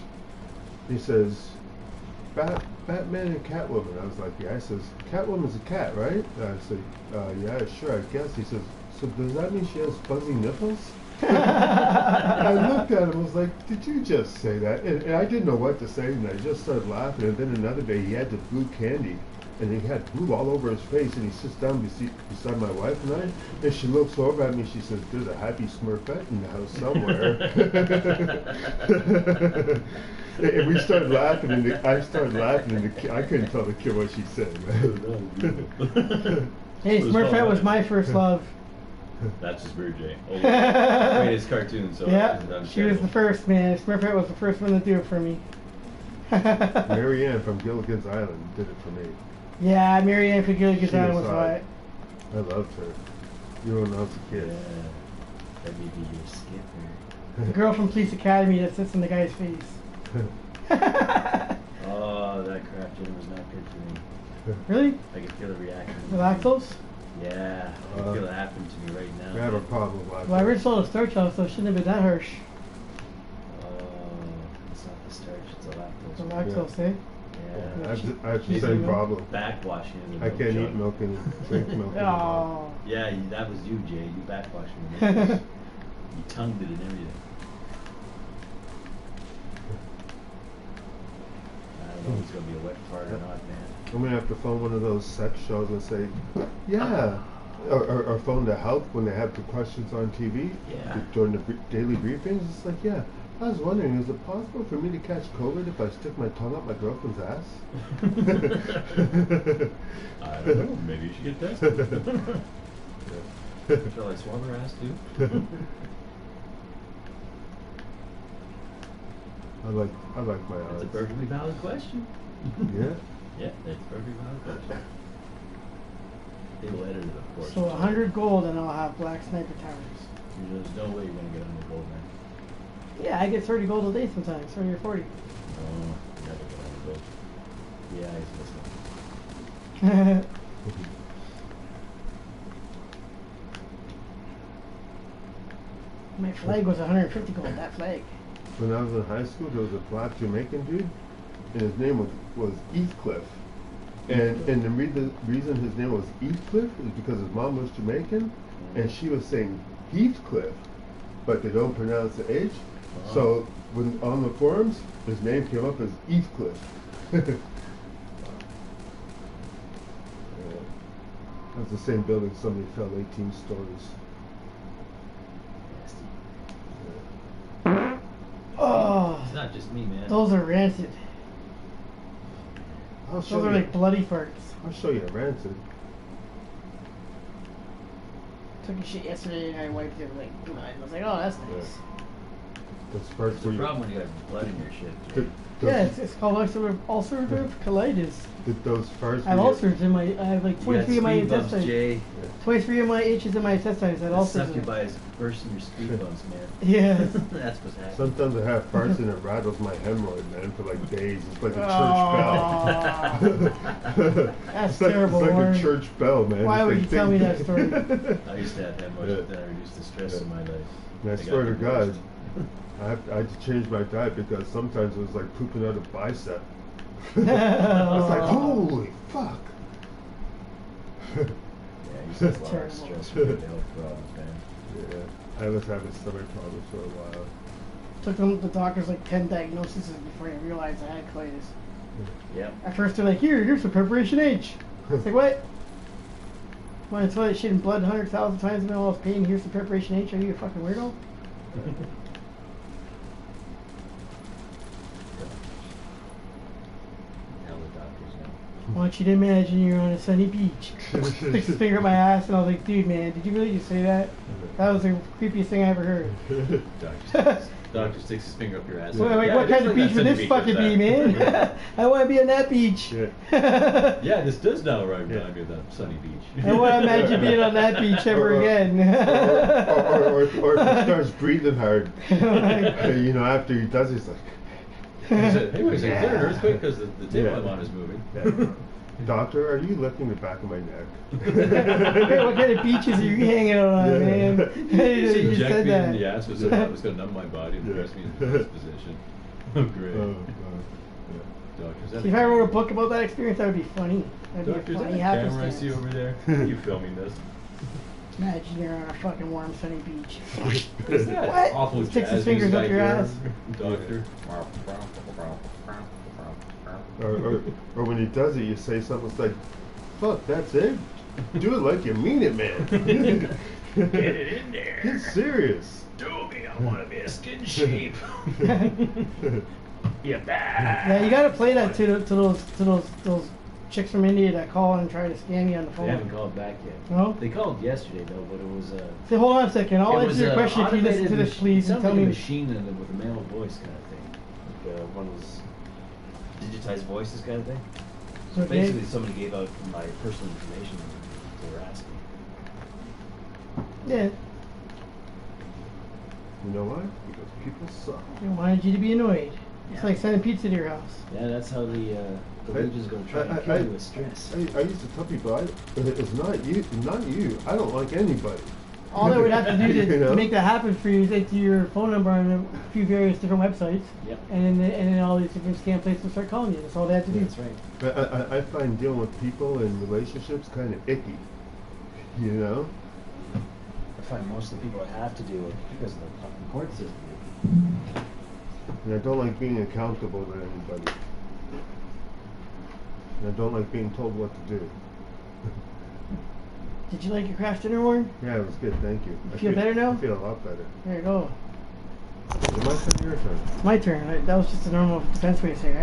he says, Batman and Catwoman. I was like, yeah. He says, Catwoman's a cat, right? I said, yeah, sure, I guess. He says, so does that mean she has fuzzy nipples? I looked at him, I was like, did you just say that? And I didn't know what to say, and I just started laughing. And then another day, he had the blue candy, and he had blue all over his face, and he sits down beside my wife and I, and she looks over at me, she says, there's a happy Smurfette in the house somewhere. And we started laughing, and I started laughing, and I couldn't tell the kid what she said, man. Hey, Smurfette was my first love. That's just Mary J. Oh, greatest cartoon. So Yeah, it's she was the first, man. Smurfette was the first one to do it for me. Mary Ann from Gilligan's Island did it for me. Yeah, Mary Ann Gilligan's She Island was was hot. right. I loved her. You when I was a Yeah. kid. That may be your skipper. The girl from Police Academy that sits in the guy's face. Oh, that crap dinner was not good for me. Really? I can feel the reaction. The lactose? Yeah, I can feel it happen to me right now. I have a problem with lactose. Well, I already saw the starch off, so it shouldn't have been that harsh. It's not the starch, it's the The lactose. lactose, eh? Yeah. I have the She's same milk. problem. Backwashing in the I milk can't jug. eat milk and drink milk anymore. Oh. Yeah, that was you, Jay. You backwashed me. You tongued it and everything. I don't know if it's gonna be a wet fart or not, man. I'm gonna have to phone one of those sex shows and say, yeah, or phone the health when they have the questions on TV Yeah. during the daily briefings. It's like, yeah, I was wondering, is it possible for me to catch COVID if I stick my tongue up my girlfriend's ass? I don't know. Maybe you should get tested. Shall I swab her ass too? I like my odds. That's a perfectly valid question. Yeah. Yeah, that's a perfectly valid question. They will edit it, of course. So 100 gold and I'll have black sniper towers. There's no way you're gonna get 100 gold, man. Yeah, I get 30 gold a day sometimes, 30 or 40. No, never get 100 gold. Yeah, it's listening. My flag was 150 gold, that flag. When I was in high school, there was a black Jamaican dude, and his name was Heathcliff. And the reason his name was Heathcliff is because his mom was Jamaican, and she was saying Heathcliff, but they don't pronounce the H. So when on the forums, his name came up as Heathcliff. That's the same building somebody fell 18 stories. Oh, It's not just me, man. those are rancid. I'll Those show are you. like bloody farts. I'll show you a rancid. Took a shit yesterday and I wiped it like blood. I was like, oh, that's nice. Those first It's a were you. problem when you got blood in your shit. Did, Yeah, those, it's called ulcerative colitis. did those first I have were you- ulcers in my. I have like 23 of my speed bumps, intestines. Jay. 23 of my inches in my intestines. I had The ulcers. in it. succubi is bursting your speed bumps, man. Yeah. That's what's happening. Sometimes I have farts and it rattles my hemorrhoid, man, for like days. It's like a Oh. church bell. That's it's terrible, like Warren. a church bell, man. Why It's would like you tell me that story? I used to have hemorrhoids, but then I reduced the stress in my life. And I got swear to God, divorced. I had to change my diet because sometimes it was like pooping out a bicep. I was like, holy fuck. Yeah, I used to have a lot of Terrible. stress-related health problems, man. Yeah, I was having stomach problems for a while. Took them the doctors like 10 diagnoses before I realized I had colitis. Yep. At first they're like, here's some preparation H. It's like, what? Want to toilet shit and blood 100,000 times and all this pain? Here's some preparation H. Are you a fucking weirdo? Tell the doctors now. I want you to imagine you're on a sunny beach. Sticks his finger up my ass, and I was like, dude, man, did you really just say that? That was the creepiest thing I ever heard. Doctor sticks his finger up your ass. Well, like, Yeah, what it is kind of like beach that would sunny this fucking beach be, outside. man? I want to be on that beach. Yeah. Yeah, this does now remind me of that sunny beach. I want to imagine being on that beach ever again. or if he starts breathing hard, you know, after he does, he's like, He said, hey, wait a second, is there an earthquake? Because the table Yeah. I'm on is moving. yeah. Doctor, are you lifting the back of my neck? Hey, what kind of beaches are you hanging out on, Yeah. man? Just You inject said me that. in the ass was going to numb my body and Yeah. press me in this position. Oh, great. Doctors, See, if I wrote a book about that experience, that would be funny. That'd be Doctor, a is that funny a camera I happenstance. see over there? Are you filming this? Imagine you're on a fucking warm, sunny beach. Is that What? awful Sticks his jazz music fingers up I your hear? ass. Doctor. or when he does it, you say something that's like, fuck, that's it? Do it like you mean it, man. Get it in there. Get serious. Do me, I want to be a skin shape. Yeah, bad. Yeah, you gotta play that to those chicks from India that call and try to scam you on the phone. They haven't called back yet. No? They called yesterday though, but it was Say, hold on a second. I'll it was answer your question if you listen to automated this, please, and it tell sounded me. like a machine with a male voice kind of thing. Like one was digitized voices kind of thing. So Okay. basically, somebody gave out my personal information they were asking. Yeah, You know why? Because people suck. they wanted you to be annoyed. It's Yeah. like sending pizza to your house. Yeah, that's how the legions are going to try to I- kill I- you with stress. I used to tell people, it's not you. I don't like anybody. All they would have to do You to know? make that happen for you is enter your phone number on a few various different websites, Yep. and then all these different scam places will start calling you. That's all they have to do. That's right. But I find dealing with people and relationships kind of icky. You know? I find most of the people I have to deal with because of the fucking court system. And I don't like being accountable to anybody. And I don't like being told what to do. Did you like your craft dinner, Warren? Yeah, it was good, thank you. You feel better now? I feel a lot better. There you go. Is it my turn or your turn? It's my turn. That was just a normal defense way of saying it.